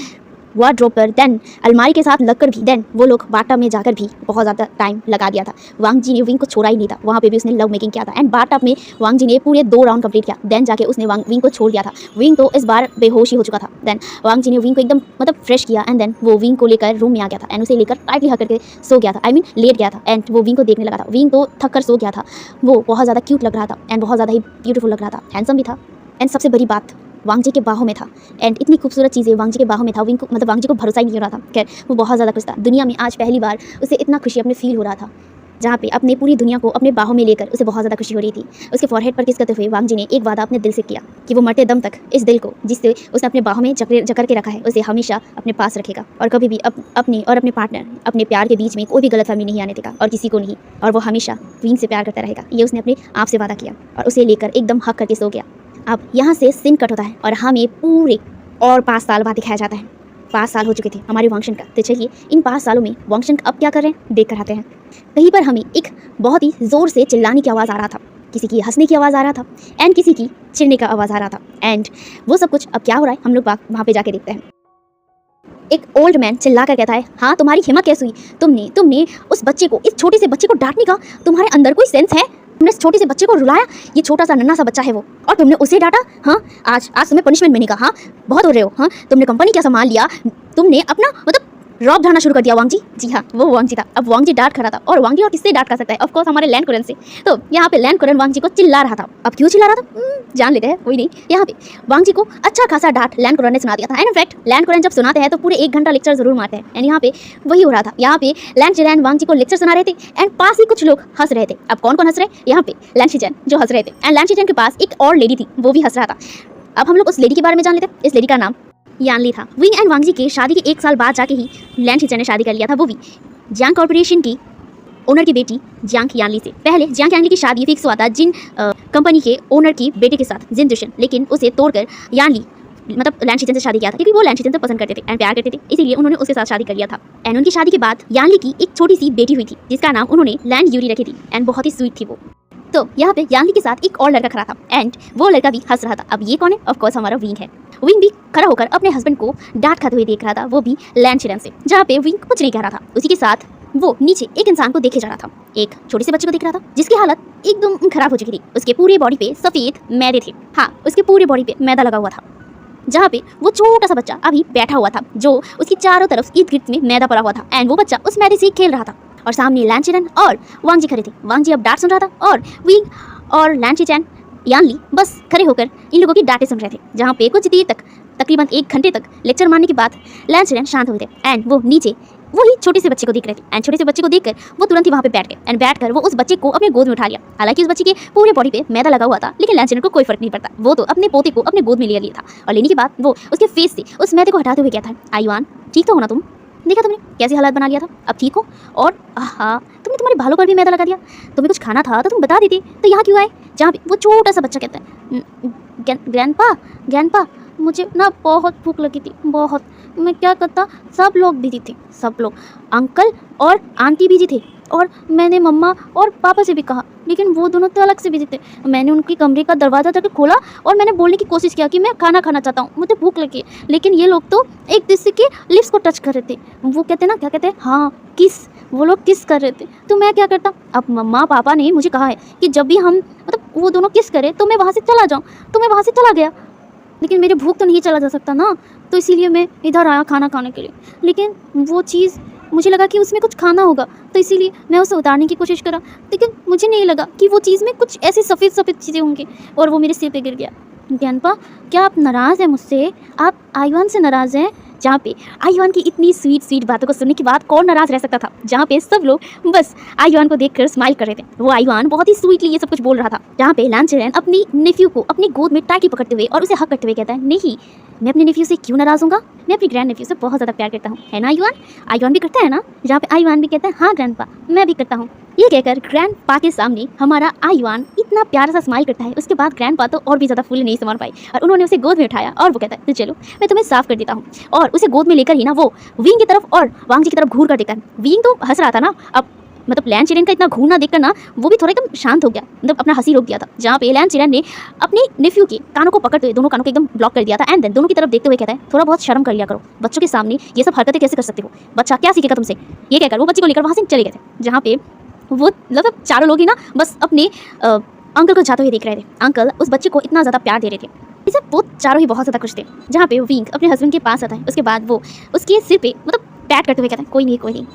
वार्डरोब पर, देन अलमारी के साथ लगकर भी, देन वो लोग बाटा में जाकर भी बहुत ज़्यादा टाइम लगा दिया था। वांग जी ने विंग को छोड़ा ही नहीं था, वहाँ पे भी उसने लव मेकिंग किया था एंड बाटा में वांग जी ने पूरे 2 राउंड कंप्लीट किया, देन जाके उसने विंग को छोड़ दिया था। विंग तो इस बार बेहोश ही हो चुका था। देन वांग जी ने विंग को एकदम मतलब फ्रेश किया एंड देन वो विंग को लेकर रूम में आ गया था एंड उसे लेकर टाइटली हक करके सो गया था, आई मीन लेट गया था एंड वो विंग को देखने लगा था। विंग तो थक कर सो गया था, वो बहुत ज़्यादा क्यूट लग रहा था एंड बहुत ज़्यादा ही ब्यूटीफुल लग रहा था, हैंडसम भी था एंड सबसे बड़ी बात वांग जी के बाहों में था एंड इतनी खूबसूरत चीज़ें वांग जी के बाहों में था। विंग को मतलब वांग जी को भरोसा ही नहीं हो रहा था। खैर वो बहुत ज़्यादा खुश था, दुनिया में आज पहली बार उसे इतना खुशी अपने फील हो रहा था, जहाँ पे अपने पूरी दुनिया को अपने बाहों में लेकर उसे बहुत ज़्यादा खुशी हो रही थी। उसके फॉरहेड पर किस करते हुए वांग जी ने एक वादा अपने दिल से किया कि वो मरते दम तक इस दिल को जिससे उसने अपने बाहों में जकड़ के रखा है उसे हमेशा अपने पास रखेगा और कभी भी अपने और अपने पार्टनर, अपने प्यार के बीच में कोई भी गलतफहमी नहीं आने देगा और किसी को नहीं, और वो हमेशा विंग से प्यार करता रहेगा। ये उसने अपने आप से वादा किया और उसे लेकर एकदम हक करके सो गया। अब यहाँ से सीन कट होता है और हमें पूरे और 5 साल बाद दिखाया जाता है। 5 साल हो चुके थे हमारे वांगशन का, तो चलिए इन 5 सालों में वांगशन अब क्या कर रहे हैं देख कर आते हैं। कहीं पर हमें एक बहुत ही ज़ोर से चिल्लाने की आवाज़ आ रहा था, किसी की हंसने की आवाज़ आ रहा था एंड किसी की चिढ़ने का आवाज़ आ रहा था एंड वो सब कुछ अब क्या हो रहा है हम लोग वहाँ पे जाके देखते हैं। एक ओल्ड मैन चिल्ला कर कहता है, हाँ तुम्हारी हिम्मत कैसे हुई, तुमने उस बच्चे को, इस छोटे से बच्चे को डांटने का तुम्हारे अंदर कोई सेंस है? तुमने इस छोटे से बच्चे को रुलाया, ये छोटा सा नन्हा सा बच्चा है वो, और तुमने उसे डांटा। हाँ आज तुम्हें पनिशमेंट मिलेगा। हाँ बहुत हो रहे हो, हाँ तुमने कंपनी क्या संभाल लिया, तुमने अपना मतलब रॉब ढाना शुरू कर दिया वांग जी। जी हाँ वो वांग जी था। अब वांग जी डांट खा रहा था और वांग जी और किससे डांट खा सकता है, ऑफ कोर्स हमारे लैंड कुरन से। तो यहाँ पे लैंड कुरन वांग जी को चिल्ला रहा था। अब क्यों चिल्ला रहा था जान लेते हैं, कोई नहीं। यहाँ पे वांग जी को अच्छा खासा डांट लैंड कुरन ने सुना दिया था एंड इनफैक्ट लैंड कुरन जब सुनाते हैं तो पूरे 1 घंटा लेक्चर जरूर मारते हैं एंड यहाँ पे वही हो रहा था। यहाँ पे लैंड चिरैन वांग जी को लेक्चर सुना रहे थे एंड पास ही कुछ लोग हंस रहे थे। अब कौन कौन हंस रहे, यहाँ पे लैंड चिरैन जो हंस रहे थे एंड लैंड चिरैन के पास एक और लेडी थी वो भी हंस रहा था। अब हम लोग उस लेडी के बारे में जान लेते हैं। इस लेडी का नाम यानली था। विंग एंड वांग जी के शादी के 1 साल बाद जाके ही लैन शिचेन ने शादी कर लिया था, वो भी जियांग कॉर्पोरेशन की ओनर की बेटी जियांग यानली से। पहले जियांग यानली की शादी फिक्स हुआ था जिन कंपनी के ओनर की बेटे के साथ, जिन दुशन, लेकिन उसे तोड़कर यानली मतलब लैन शिचेन से शादी किया था, क्योंकि वो लैन शिचेन से पसंद करते थे एंड प्यार करते थे, इसीलिए उन्होंने उसके साथ शादी कर लिया था। एंड उनकी शादी के बाद यानली की एक छोटी सी बेटी हुई थी जिसका नाम उन्होंने लैन यूरी रखी थी एंड बहुत ही स्वीट थी वो। तो यहाँ पे यानली के साथ एक और लड़का खड़ा था एंड वो लड़का भी हंस रहा था। अब ये कौन है? ऑफ कोर्स हमारा विंग है। विंग भी खड़ा होकर अपने हस्बैंड को डांट खाते हुए देख रहा था, वो भी लैन शिचेन से, जहाँ पे विंग कुछ नहीं कह रहा था। उसी के साथ वो नीचे एक इंसान को देखे जा रहा था, एक छोटे से बच्चे को देख रहा था जिसकी हालत एकदम खराब हो चुकी थी। उसके पूरे बॉडी पे सफ़ेद मैदे थे। हाँ, उसके पूरे बॉडी पे मैदा लगा हुआ था, जहाँ पे वो छोटा सा बच्चा अभी बैठा हुआ था जो उसकी चारों तरफ इर्द गिर्द में मैदा पड़ा हुआ था एंड वो बच्चा उस मैदे से खेल रहा था। और सामने लैन शिचेन और वांग जी खड़े थे। वांग जी अब डांट सुन रहा था और विंग और लैन शिचेन यानली बस खड़े होकर इन लोगों की डांटें सुन रहे थे, जहाँ पे कुछ देर तक, तकरीबन 1 घंटे तक लेक्चर मारने के बाद लैन शिचेन शांत हुए थे एंड वो नीचे वही छोटे से बच्चे को देख रहे थे। एंड छोटे से बच्चे को देखकर वो तुरंत ही वहाँ पे बैठ गए एंड बैठकर वो उस बच्चे को अपने गोद में उठा लिया। हालांकि उस बच्चे के पूरे बॉडी पे मैदा लगा हुआ था, लेकिन लैन शिचेन को कोई फर्क नहीं पड़ता। वो तो अपने पोते को अपने गोद में ले लिया था और लेने के बाद वो उसके फेस से उस मैदे को हटाते हुए कहता है, आईवान ठीक तो हो ना तुम? देखा तुमने कैसी हालत बना लिया था, अब ठीक हो? और हाँ, तुमने तुम्हारे बालों पर भी मैदा लगा दिया। तुम्हें कुछ खाना था तो तुम बता देते, तो यहाँ क्यों आए? जहाँ पे वो छोटा सा बच्चा कहता है, ग्रैंडपा मुझे ना बहुत भूख लगी थी, बहुत। मैं क्या करता, सब लोग बिजी थे, सब लोग, अंकल और आंटी बिजी थे और मैंने मम्मा और पापा से भी कहा, लेकिन वो दोनों तो अलग से बिजी थे। मैंने उनके कमरे का दरवाज़ा जाकर खोला और मैंने बोलने की कोशिश किया कि मैं खाना खाना चाहता हूँ, मुझे भूख लगी है, लेकिन ये लोग तो एक दूसरे के लिप्स को टच कर रहे थे। वो कहते ना, क्या कहते हैं, हाँ किस, वो लोग किस कर रहे थे। तो मैं क्या करता? अब मम्मा पापा ने मुझे कहा है कि जब भी हम मतलब वो दोनों किस करें तो मैं वहाँ से चला जाऊँ, तो मैं वहाँ से चला गया, लेकिन मेरी भूख तो नहीं चला जा सकता ना, तो इसीलिए मैं इधर आया खाना खाने के लिए। लेकिन वो चीज़ मुझे लगा कि उसमें कुछ खाना होगा, तो इसीलिए मैं उसे उतारने की कोशिश करा, लेकिन मुझे नहीं लगा कि वो चीज़ में कुछ ऐसी सफ़ेद सफ़ेद चीज़ें होंगी और वो मेरे सिर पे गिर गया। ग्रैंडपा, क्या आप नाराज़ हैं मुझसे? आप आईवान से नाराज़ हैं? जहाँ पे आईवान की इतनी स्वीट बातों को सुनने के बाद कौन नाराज़ रह सकता था, जहाँ पे सब लोग बस आईवान को देखकर स्माइल कर रहे थे। वो आईवान बहुत ही स्वीटली ये सब कुछ बोल रहा था, जहाँ पे लैन शिचेन अपनी नेफ्यू को अपनी गोद में टाइटली पकड़ते हुए और उसे हक करते हुए कहता है, नहीं, मैं अपने नेफ्यू से क्यों नाराज़ हूँगा? मैं अपनी ग्रैंड नेफ्यू से बहुत ज़्यादा प्यार करता हूँ, है ना आईवान? आईवान भी करता है ना? जहाँ पे आईवान भी कहता है, हाँ ग्रैंडपा, मैं भी करता हूँ। ये कहकर ग्रैंडपा के सामने हमारा आईवान इतना प्यारा सा स्माइल करता है। उसके बाद ग्रैंडपा तो और भी ज़्यादा फुल नहीं संभाल पाई और उन्होंने उसे गोद में उठाया और वो कहता है, तो चलो मैं तुम्हें साफ कर देता हूँ। और उसे गोद में लेकर ही ना वो विंग की तरफ और वांग जी की तरफ घूर कर देखा। विंग तो हंस रहा था ना, अब मतलब लैन शिचेन का इतना घूरना देखकर ना वो भी थोड़ा एकदम शांत हो गया, मतलब अपना हंसी रोक दिया था। जहाँ पे लैन शिचेन ने अपने नेफ्यू के कानों को पकड़ते हुए दोनों कानों को एकदम ब्लॉक कर दिया था एंड देन दोनों की तरफ देखते हुए कहता है, थोड़ा बहुत शर्म कर लिया करो, बच्चों के सामने ये सब हरकतें कैसे कर सकते हो? बच्चा क्या सीखेगा तुमसे? ये कहकर वो बच्चे को लेकर वहाँ से चले गए थे, जहाँ पे वो मतलब चारों लोग ही ना बस अपने अंकल को जाते हुए देख रहे थे। अंकल उस बच्चे को इतना ज़्यादा प्यार दे रहे थे, इसे वो चारों ही बहुत ज़्यादा खुश थे। जहाँ पे विंग अपने हस्बैंड के पास आता है, उसके बाद वो उसके सिर पे मतलब पैट करते हुए कहता है, कोई नहीं,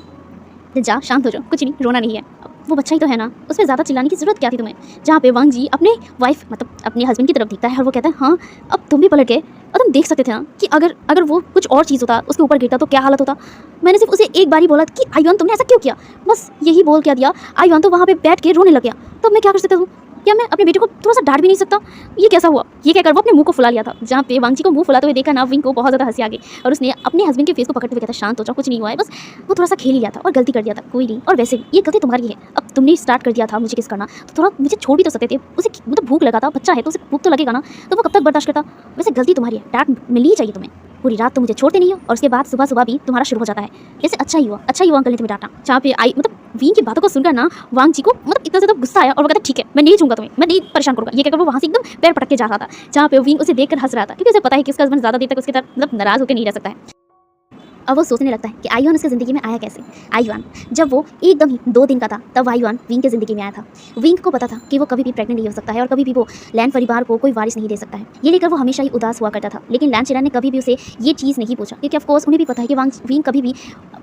जा शांत हो जाओ, कुछ नहीं, रोना नहीं है, वो बच्चा ही तो है ना, उसमें ज़्यादा चिल्लाने की ज़रूरत क्या थी तुम्हें? जहाँ पे वांग जी अपने वाइफ मतलब अपने हस्बैंड की तरफ दिखता है और वो कहता है, हाँ अब तुम भी पलट गए और तुम देख सकते थे ना कि अगर वो कुछ और चीज़ होता, उसके ऊपर गिरता तो क्या हालत होता। मैंने सिर्फ उसे एक बार ही बोला कि आईवान तुमने ऐसा क्यों किया, बस यही बोल क्या दिया। आईवान तो वहाँ पे बैठ के रोने लग गया, तो मैं क्या कर सकता हूँ? क्या मैं अपने बेटे को थोड़ा सा डांट भी नहीं सकता? ये कैसा हुआ? ये कहकर वो अपने मुंह को फुला लिया था। जहाँ पे वांग जी को मुंह फुलाते हुए देखा ना, विंग को बहुत ज़्यादा हंसी आ गई और उसने अपने हस्बैंड के फेस को पकड़ते हुए कहता, शांत हो जाओ, कुछ नहीं हुआ है, बस वो थोड़ा सा खेल ही लिया था और गलती कर दिया था, कोई नहीं। और वैसे भी ये गलती तुम्हारी है, अब तुमने स्टार्ट कर दिया था मुझे किस करना, तो थोड़ा मुझे छोड़ भी तो सकते थे। उसे मतलब भूख लगा था, बच्चा है तो उसे भूख तो लगेगा ना, तो वो कब तक बर्दाश्त करता? वैसे गलती तुम्हारी है, डांट मिलनी चाहिए तुम्हें। पूरी रात तो मुझे छोड़ते नहीं हो और उसके बाद सुबह भी तुम्हारा शुरू हो जाता है। जैसे अच्छा ही हुआ अंकल ने तुम्हें डांटा। जहाँ पे आई मतलब विंग की बातों को सुनकर ना वांग जी को मतलब इतना ज़्यादा गुस्सा आया और वो कहता, ठीक है मैं नहीं छूंगा तुम्हें, मैं नहीं परेशान करूँगा। ये कहकर वो वहाँ से एकदम पैर पटक के जा रहा था, जहाँ पे विंग उसे देखकर हंस रहा था, क्योंकि उसे पता है कि उसका हस्बैंड ज़्यादा देर तक उसके तरफ मतलब नाराज़ होकर नहीं रह सकता है। अब वो सोचने लगता है कि आईवान उसकी ज़िंदगी में आया कैसे। आईवान जब वो एकदम ही 2 दिन का था तब आईवान विंग की ज़िंदगी में आया था। विंग को पता था कि वो कभी भी प्रेग्नेंट नहीं हो सकता है और कभी भी वो लैन परिवार को कोई वारिस नहीं दे सकता है। ये लेकर वो हमेशा ही उदास हुआ करता था, लेकिन लैन शिचेन ने कभी भी उसे ये चीज़ नहीं पूछा, क्योंकि ऑफकोर्स उन्हें भी पता है कि विंग कभी भी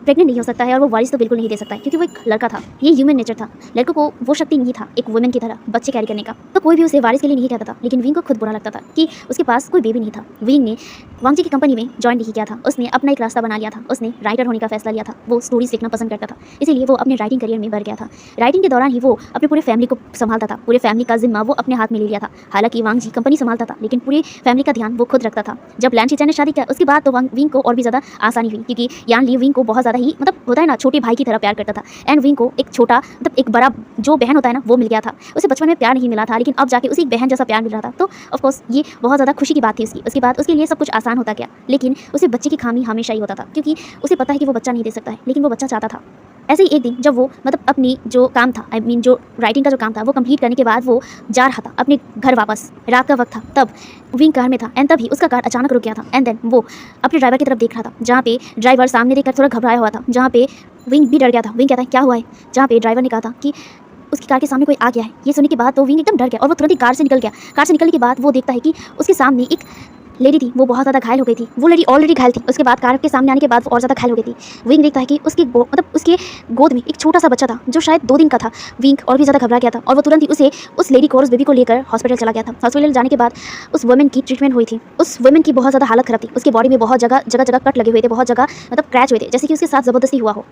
प्रेग्नेंट नहीं हो सकता है और वो वारिस तो बिल्कुल नहीं दे सकता है, क्योंकि वो एक लड़का था। ये ह्यूमन नेचर था, लड़कों को वो शक्ति नहीं था एक वुमेन की तरह बच्चे कैरी करने का, तो कोई भी उसे वारिस के लिए नहीं कहता था। लेकिन विंग को खुद बुरा लगता था कि उसके पास कोई बेबी नहीं था। विंग ने वांग जी की कंपनी में ज्वाइन नहीं किया था, उसने अपना एक रास्ता बना लिया था था, उसने राइटर होने का फैसला लिया था। वो स्टोरीज लिखना पसंद करता था, इसीलिए वो अपने राइटिंग करियर में बढ़ गया था। राइटिंग के दौरान ही वो अपने पूरे फैमिली को संभालता था, पूरे फैमिली का जिम्मा वो अपने हाथ में ले लिया था। हालांकि वांग जी कंपनी संभालता था, लेकिन पूरे फैमिली का ध्यान वो खुद रखता था। जब लैन शिचैन ने शादी किया उसके बाद तो विंग को और भी ज़्यादा आसानी हुई, क्योंकि यान ली विंग को बहुत ज़्यादा ही होता है ना, छोटे भाई की तरह प्यार करता था। एंड विंग को एक छोटा एक बड़ा जो बहन होता है ना वो मिल गया था। उसे बचपन में प्यार नहीं मिला था, लेकिन अब जाके उसी बहन जैसा प्यार मिल रहा था। तो ऑफकोर्स ये बहुत ज़्यादा खुशी की बात थी उसकी। उसके बाद उसके लिए सब कुछ आसान होता गया, लेकिन उसे बच्चे की खामी हमेशा ही होता था, क्योंकि उसे पता है कि वो बच्चा नहीं दे सकता है, लेकिन वो बच्चा चाहता था। ऐसे ही एक दिन जब वो अपनी जो काम था, जो राइटिंग का जो काम था वो कंप्लीट करने के बाद वो जा रहा था अपने घर वापस, रात का वक्त था, तब विंग कार में था। एंड तभी उसका कार अचानक रुक गया था। एंड देन वो अपने ड्राइवर की तरफ देख रहा था, जहाँ पे ड्राइवर सामने देखकर थोड़ा घबराया हुआ था, जहाँ पे विंग भी डर गया था। विंग कहता है क्या हुआ है, जहाँ पे ड्राइवर ने कहा था कि उसकी कार के सामने कोई आ गया है। ये सुनने के बाद तो विंग एकदम डर गया और वो तुरंत ही कार से निकल गया। कार से निकलने के बाद वो देखता है कि उसके सामने एक लेडी थी, वो बहुत ज़्यादा घायल हो गई थी। वो लेडी ऑलरेडी घायल थी, उसके बाद कार के सामने आने के बाद वो और ज़्यादा घायल हो गई थी। विंग देखता है कि उसके उसके गोद में एक छोटा सा बच्चा था जो शायद 2 दिन का था। विंग और भी ज़्यादा घबरा गया था और वो तुरंत ही उस लेडी को और उस बेबी को लेकर हॉस्पिटल चला गया था। हॉस्पिटल जाने के बाद उस वुमेन की ट्रीटमेंट हुई थी। उस वुमेन की बहुत ज़्यादा हालत खराब थी, उसके बॉडी में बहुत जगह कट लगे हुए थे, बहुत जगह क्रैच हुए थे, जैसे कि उसके साथ ज़बरदस्ती हुआ हो।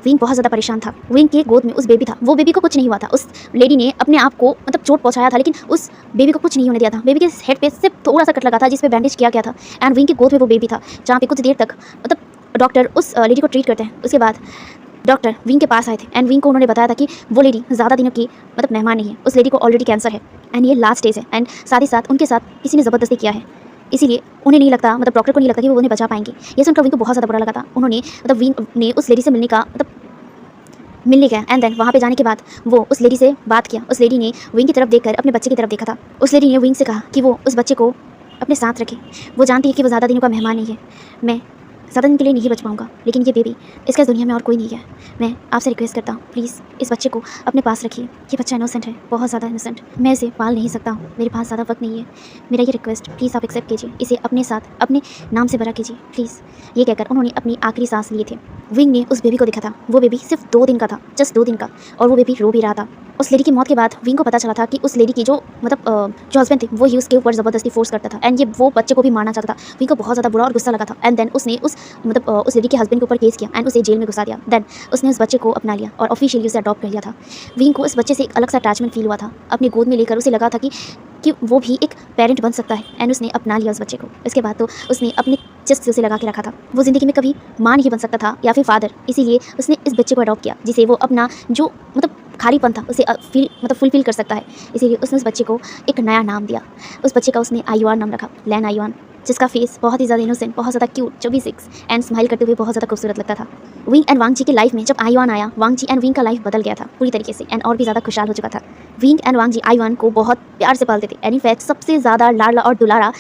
विंग बहुत ज़्यादा परेशान था। विंग के गोद में उस बेबी था, वो बेबी को कुछ नहीं हुआ था। उस लेडी ने अपने आप को चोट पहुंचाया था, लेकिन उस बेबी को कुछ नहीं होने दिया था। बेबी के हेड पे सिर्फ थोड़ा सा कट लगा था, जिस पे बैंडेज किया गया था। एंड विंग के गोद में वो बेबी था, जहाँ पे कुछ देर तक डॉक्टर उस लेडी को ट्रीट करते हैं। उसके बाद डॉक्टर विंग के पास आए थे एंड विंग को उन्होंने बताया था कि वो लेडी ज़्यादा दिनों की मेहमान नहीं है, उस लेडी को ऑलरेडी कैंसर है एंड ये लास्ट स्टेज है। एंड साथ ही साथ उनके साथ किसी ने ज़बरदस्ती किया है, इसीलिए उन्हें नहीं लगता, डॉक्टर को नहीं लगता कि वो उन्हें बचा पाएंगे। ये सुनकर विंग को बहुत ज़्यादा बुरा लगा था। उन्होंने विंग ने उस लेडी से मिलने गया। एंड देन वहाँ पे जाने के बाद वो उस लेडी से बात किया। उस लेडी ने विंग की तरफ देखकर अपने बच्चे की तरफ देखा था। उस लेडी ने विंग से कहा कि वो उस बच्चे को अपने साथ रखे। वो जानती है कि वो ज़्यादा दिनों का मेहमान नहीं है, मैं ज़्यादा दिन के लिए नहीं बच पाऊँगा, लेकिन ये बेबी, इसका दुनिया में और कोई नहीं है। मैं आपसे रिक्वेस्ट करता हूँ, प्लीज़ इस बच्चे को अपने पास रखिए। ये बच्चा इनोसेंट है, बहुत ज़्यादा इनोसेंट। मैं इसे पाल नहीं सकता हूँ, मेरे पास ज़्यादा वक्त नहीं है। मेरा ये रिक्वेस्ट प्लीज़ आप एक्सेप्ट कीजिए, इसे अपने साथ अपने नाम से बड़ा कीजिए प्लीज़। ये कहकर उन्होंने अपनी आखिरी सांस लिए थे। विंग ने उस बेबी को देखा था। वो बेबी सिर्फ 2 दिन का था, जस्ट 2 दिन का, और वो बेबी रो भी रहा था। उस लेडी की मौत के बाद विंग को पता चला था कि उस लेडी की जो हस्बैंड थे वो ही उसके ऊपर ज़बरदस्ती फोर्स करता था एंड ये वो बच्चे को भी मारना चाहता था। विंग को बहुत ज़्यादा बुरा और गुस्सा लगा था। एंड देन उसने उस लेडी के हस्बैंड के ऊपर केस किया एंड उसे जेल में घुसा दिया। देन उसने उस बच्चे को अपना लिया और ऑफिशियली उसे अडॉप्ट कर लिया था। विंग को उस बच्चे से एक अलग सा अटैचमेंट फील हुआ था। अपने गोद में लेकर उसे लगा था कि वो भी एक पेरेंट बन सकता है एंड उसने अपना लिया उस बच्चे को। इसके बाद तो उसने अपने चेस्ट से उसे लगा के रखा था। वो ज़िंदगी में कभी माँ नहीं बन सकता था या फिर फादर, इसीलिए उसने इस बच्चे को अडॉप्ट किया, जिसे वो अपना जो खालीपन था उसे फुलफिल कर सकता है। इसीलिए उसने उस बच्चे को एक नया नाम दिया। उस बच्चे का उसने आयुआन नाम रखा, लैन आयुआन, जिसका फेस बहुत ही ज़्यादा इनोसेंट, बहुत ज़्यादा क्यूट, 24 एंड स्माइल करते हुए बहुत ज़्यादा खूबसूरत लगता था। विंग एंड वांग जी की लाइफ में जब आयुआन आया, वांग जी एंड विंग का लाइफ बदल गया था पूरी तरीके से एंड और भी ज़्यादा खुशहाल हो चुका था। विंग एंड वांग जी आयुआन को बहुत प्यार से पालते थे एंड इनफैक्ट सबसे ज़्यादा लाडला और दुलारा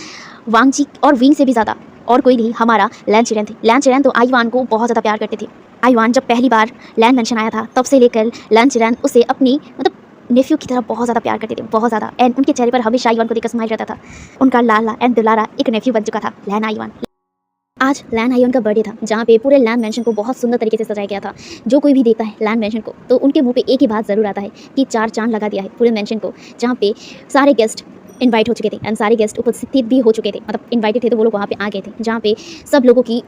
वांग जी और विंग से भी ज़्यादा और कोई नहीं, हमारा लैन चिरेन थे। लैन चिरेन तो आयुआन को बहुत ज़्यादा प्यार करते थे। आयुआन जब पहली बार लैन मेंशन आया था तब से लेकर लैन चिरेन उसे अपनी नेफ्यू की तरह बहुत ज़्यादा प्यार करते थे, बहुत ज़्यादा। एंड उनके चेहरे पर हमेशा आयुआन को देखकर स्माइल रहता था। उनका लाला एंड दुलारा एक नेफ्यू बन चुका था, लैन आयुआन। आज लैन आयुआन का बर्थडे था, जहाँ पे पूरे लैन मेंशन को बहुत सुंदर तरीके से सजाया गया था। जो कोई भी देखता है लैन मेंशन को तो उनके मुंह पे एक ही बात ज़रूर आता है कि 4 चांद लगा दिया है पूरे मेंशन को, जहाँ पे सारे गेस्ट इनवाइट हो चुके थे एंड सारे गेस्ट उपस्थित भी हो चुके थे, इनवाइटेड थे तो वो लोग वहाँ पे आ गए थे, जहाँ पे सब लोगों की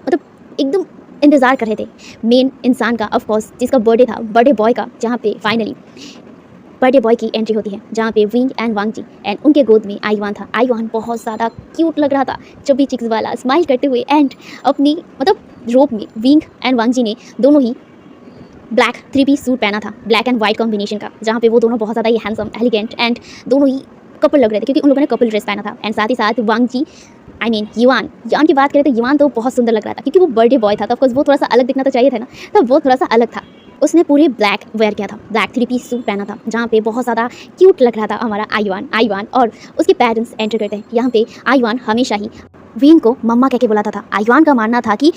एकदम इंतज़ार कर रहे थे मेन इंसान का, ऑफ कोर्स जिसका बर्थडे था, बर्थडे बॉय का, जहाँ पे फाइनली बर्थडे बॉय की एंट्री होती है, जहाँ पे Wing and Wang ji and उनके गोद में आयुआन था। आयुआन बहुत ज़्यादा क्यूट लग रहा था, चबी चिक्स वाला, स्माइल करते हुए एंड अपनी रोब में विंग एंड वांग जी ने दोनों ही ब्लैक 3-piece सूट पहना था, ब्लैक एंड वाइट कॉम्बिनेशन का, जहाँ पे वो दोनों बहुत ज़्यादा ही हैंडसम, एलिगेंट एंड दोनों ही कपल लग रहे थे, क्योंकि उन लोगों ने कपल ड्रेस पहना था। एंड साथ ही साथ वांग जी युआन की बात करें तो युआन तो बहुत सुंदर लग रहा था, क्योंकि वो बर्थडे बॉय था तो ऑफकोर्स वो थोड़ा सा अलग दिखना तो चाहिए था ना, तो वो थोड़ा सा अलग था। उसने पूरे ब्लैक वेयर किया था, ब्लैक 3-piece सूट पहना था, जहाँ पे बहुत ज़्यादा क्यूट लग रहा था हमारा आयुआन और उसके पेरेंट्स एंटर करते हैं। यहाँ पे आयुआन हमेशा ही विंग को मम्मा कह के बुलाता था। आयुआन का मानना था कि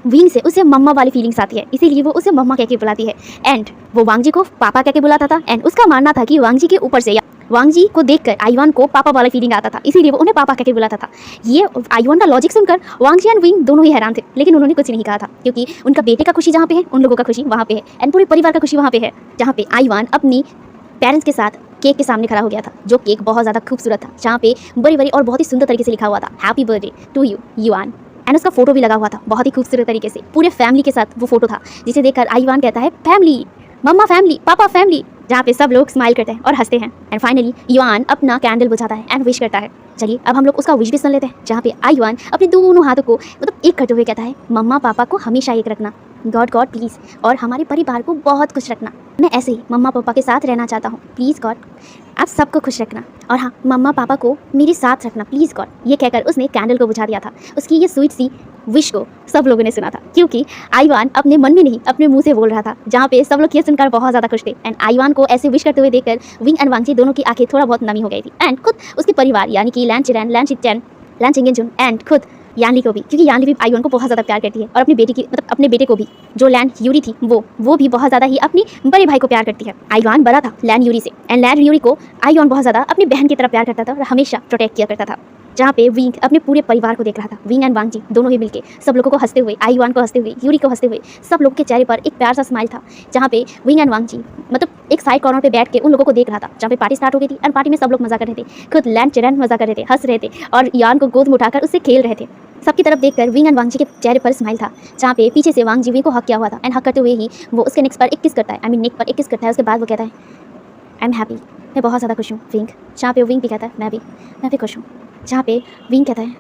विंग से उसे मम्मा वाली फीलिंग्स आती है, इसीलिए वो उसे मम्मा कह के बुलाती है एंड वो वांग जी को पापा कह के बुलाता था। एंड उसका मानना था कि वांग जी के ऊपर से वांग जी को देखकर आयुआन को पापा वाला फीलिंग आता था, इसीलिए वो उन्हें पापा कह के बुलाता था। ये आयुआन का लॉजिक सुनकर वांग जी एंड विंग दोनों ही हैरान थे, लेकिन उन्होंने कुछ नहीं कहा था, क्योंकि उनका बेटे का खुशी जहाँ पे है उन लोगों का खुशी वहाँ पे है एंड पूरे परिवार का खुशी वहाँ पे है, जहाँ पे आयुआन अपनी पेरेंट्स के साथ केक के सामने खड़ा हो गया था, जो केक बहुत ज़्यादा खूबसूरत था, जहाँ पे बड़ी बड़ी और बहुत ही सुंदर तरीके से लिखा हुआ था, happy birthday to you Yuan. And उसका फोटो भी लगा हुआ था बहुत ही खूबसूरत तरीके से, पूरे फैमिली के साथ वो फोटो था, जिसे देखकर आईवान कहता है फैमिली, मम्मा फैमिली, पापा फैमिली, जहाँ पे सब लोग स्माइल करते हैं और हंसते हैं। एंड फाइनली युआन अपना कैंडल बुझाता है एंड विश करता है। चलिए अब हम लोग उसका विश भी सुन लेते हैं, जहाँ पे आईवान अपने दोनों हाथों को मतलब एक करते हुए कहता है मम्मा पापा को हमेशा एक रखना, गॉड गॉड प्लीज़, और हमारे परिवार को बहुत खुश रखना। मैं ऐसे ही मम्मा पापा के साथ रहना चाहता हूँ, प्लीज़ गॉड आप सबको खुश रखना, और हाँ मम्मा पापा को मेरे साथ रखना प्लीज़ गॉड। ये कहकर उसने कैंडल को बुझा दिया था। उसकी ये स्वीट सी विश को सब लोगों ने सुना था, क्योंकि आईवान अपने मन में नहीं अपने मुंह से बोल रहा था, जहाँ पे सब लोग ये सुनकर बहुत ज़्यादा खुश थे। एंड आईवान को ऐसे विश करते हुए देखकर विंग एंड वांगजी दोनों की आंखें थोड़ा बहुत नमी हो गई थी। एंड खुद उसके परिवार यानी कि लैन चिरैन, लैन चिचैन, लैन चिंगेंजुन एंड खुद यानली को भी, क्योंकि यानली भी आईवान को बहुत ज़्यादा प्यार करती है, और अपनी बेटी की मतलब अपने बेटे को भी, जो लैन यूरी थी वो भी बहुत ज़्यादा ही अपनी बड़े भाई को प्यार करती है। आईवान बड़ा था लैन यूरी से, एंड लैन यूरी को आईवान बहुत ज़्यादा अपनी बहन की तरह प्यार करता था और हमेशा प्रोटेक्ट किया करता था। जहाँ पे विंग अपने पूरे परिवार को देख रहा था, विंग एंड वांगजी दोनों ही मिलके सब लोगों को हंसते हुए, आईवान को हंसते हुए, यूरी को हंसते हुए, सब लोग के चेहरे पर एक प्यार सा स्माइल था, जहाँ पे विंग एंड वांगजी मतलब एक साइड कॉर्नर पे बैठ के उन लोगों को देख रहा था, जहाँ पे पार्टी स्टार्ट हो गई थी। एंड पार्टी में सब लोग मजा कर रहे थे, खुद लैन चिरैन मजा कर रहे थे, हंस रहे थे और यान को गोद में उठाकर उससे खेल रहे थे। सबकी तरफ देखकर विंग एंड वांगजी के चेहरे पर स्माइल था, जहाँ पे पीछे से वांगजी विंग को हक किया हुआ था। एंड हक करते हुए ही वो उसके नेक पर एक किस करता है, आई मीन नेक पर एक किस करता है। उसके बाद वो कहता है आई एम हैप्पी, मैं बहुत ज़्यादा खुश हूँ विंग। जहाँ पे विंग भी कहता है मैं भी खुश हूँ। जहाँ पे विंग कहता है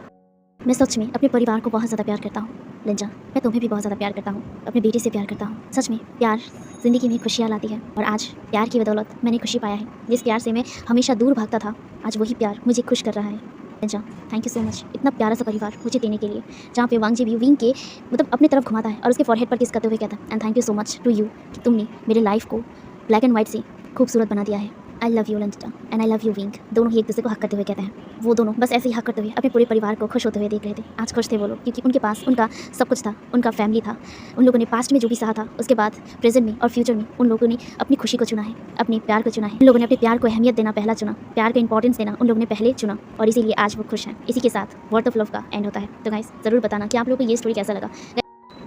मैं सच में अपने परिवार को बहुत ज़्यादा प्यार करता हूँ लिंजा, मैं तुम्हें भी बहुत ज़्यादा प्यार करता हूँ, अपने बेटे से प्यार करता हूँ। सच में प्यार ज़िंदगी में खुशियाँ लाती है, और आज प्यार की बदौलत मैंने खुशी पाया है। जिस प्यार से मैं हमेशा दूर भागता था, आज वही प्यार मुझे खुश कर रहा है। लिंजा थैंक यू सो मच इतना प्यारा सा परिवार मुझे देने के लिए। जहाँ पे वांगजी भी विंग के मतलब अपने तरफ घुमाता है और उसके फॉरहेड पर किस करते हुए कहता है and thank you so much to you, कि तुमने मेरे लाइफ को ब्लैक एंड वाइट से खूबसूरत बना दिया है। I love you Linza and I love you Wing. दोनों ही एक दूसरे को हक करते हुए कहते हैं। वो दोनों बस ऐसे ही हक करते हुए अपने पूरे परिवार को खुश होते हुए देख रहे थे। आज खुश थे वो लोग, क्योंकि उनके पास उनका सब कुछ था, उनका फैमिली था। उन लोगों ने पास्ट में जो भी सहा था, उसके बाद प्रेजेंट में और फ्यूचर में उन लोगों ने अपनी खुशी को चुना है, अपने प्यार को चुना है। उन लोगों ने अपने प्यार को अहमियत देना पहला चुना, प्यार को इंपॉर्टेंस देना उन लोगों ने पहले चुना, और इसीलिए आज वो खुश हैं। इसी के साथ वर्ड ऑफ लव का एंड होता है। तो गाइस ज़रूर बताना कि आप लोगों को ये स्टोरी कैसा लगा।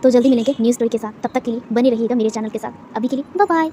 तो जल्दी मिलेंगे न्यू स्टोरी के साथ, तब तक के लिए बने रहिएगा मेरे चैनल के साथ। अभी के लिए बाय बाय।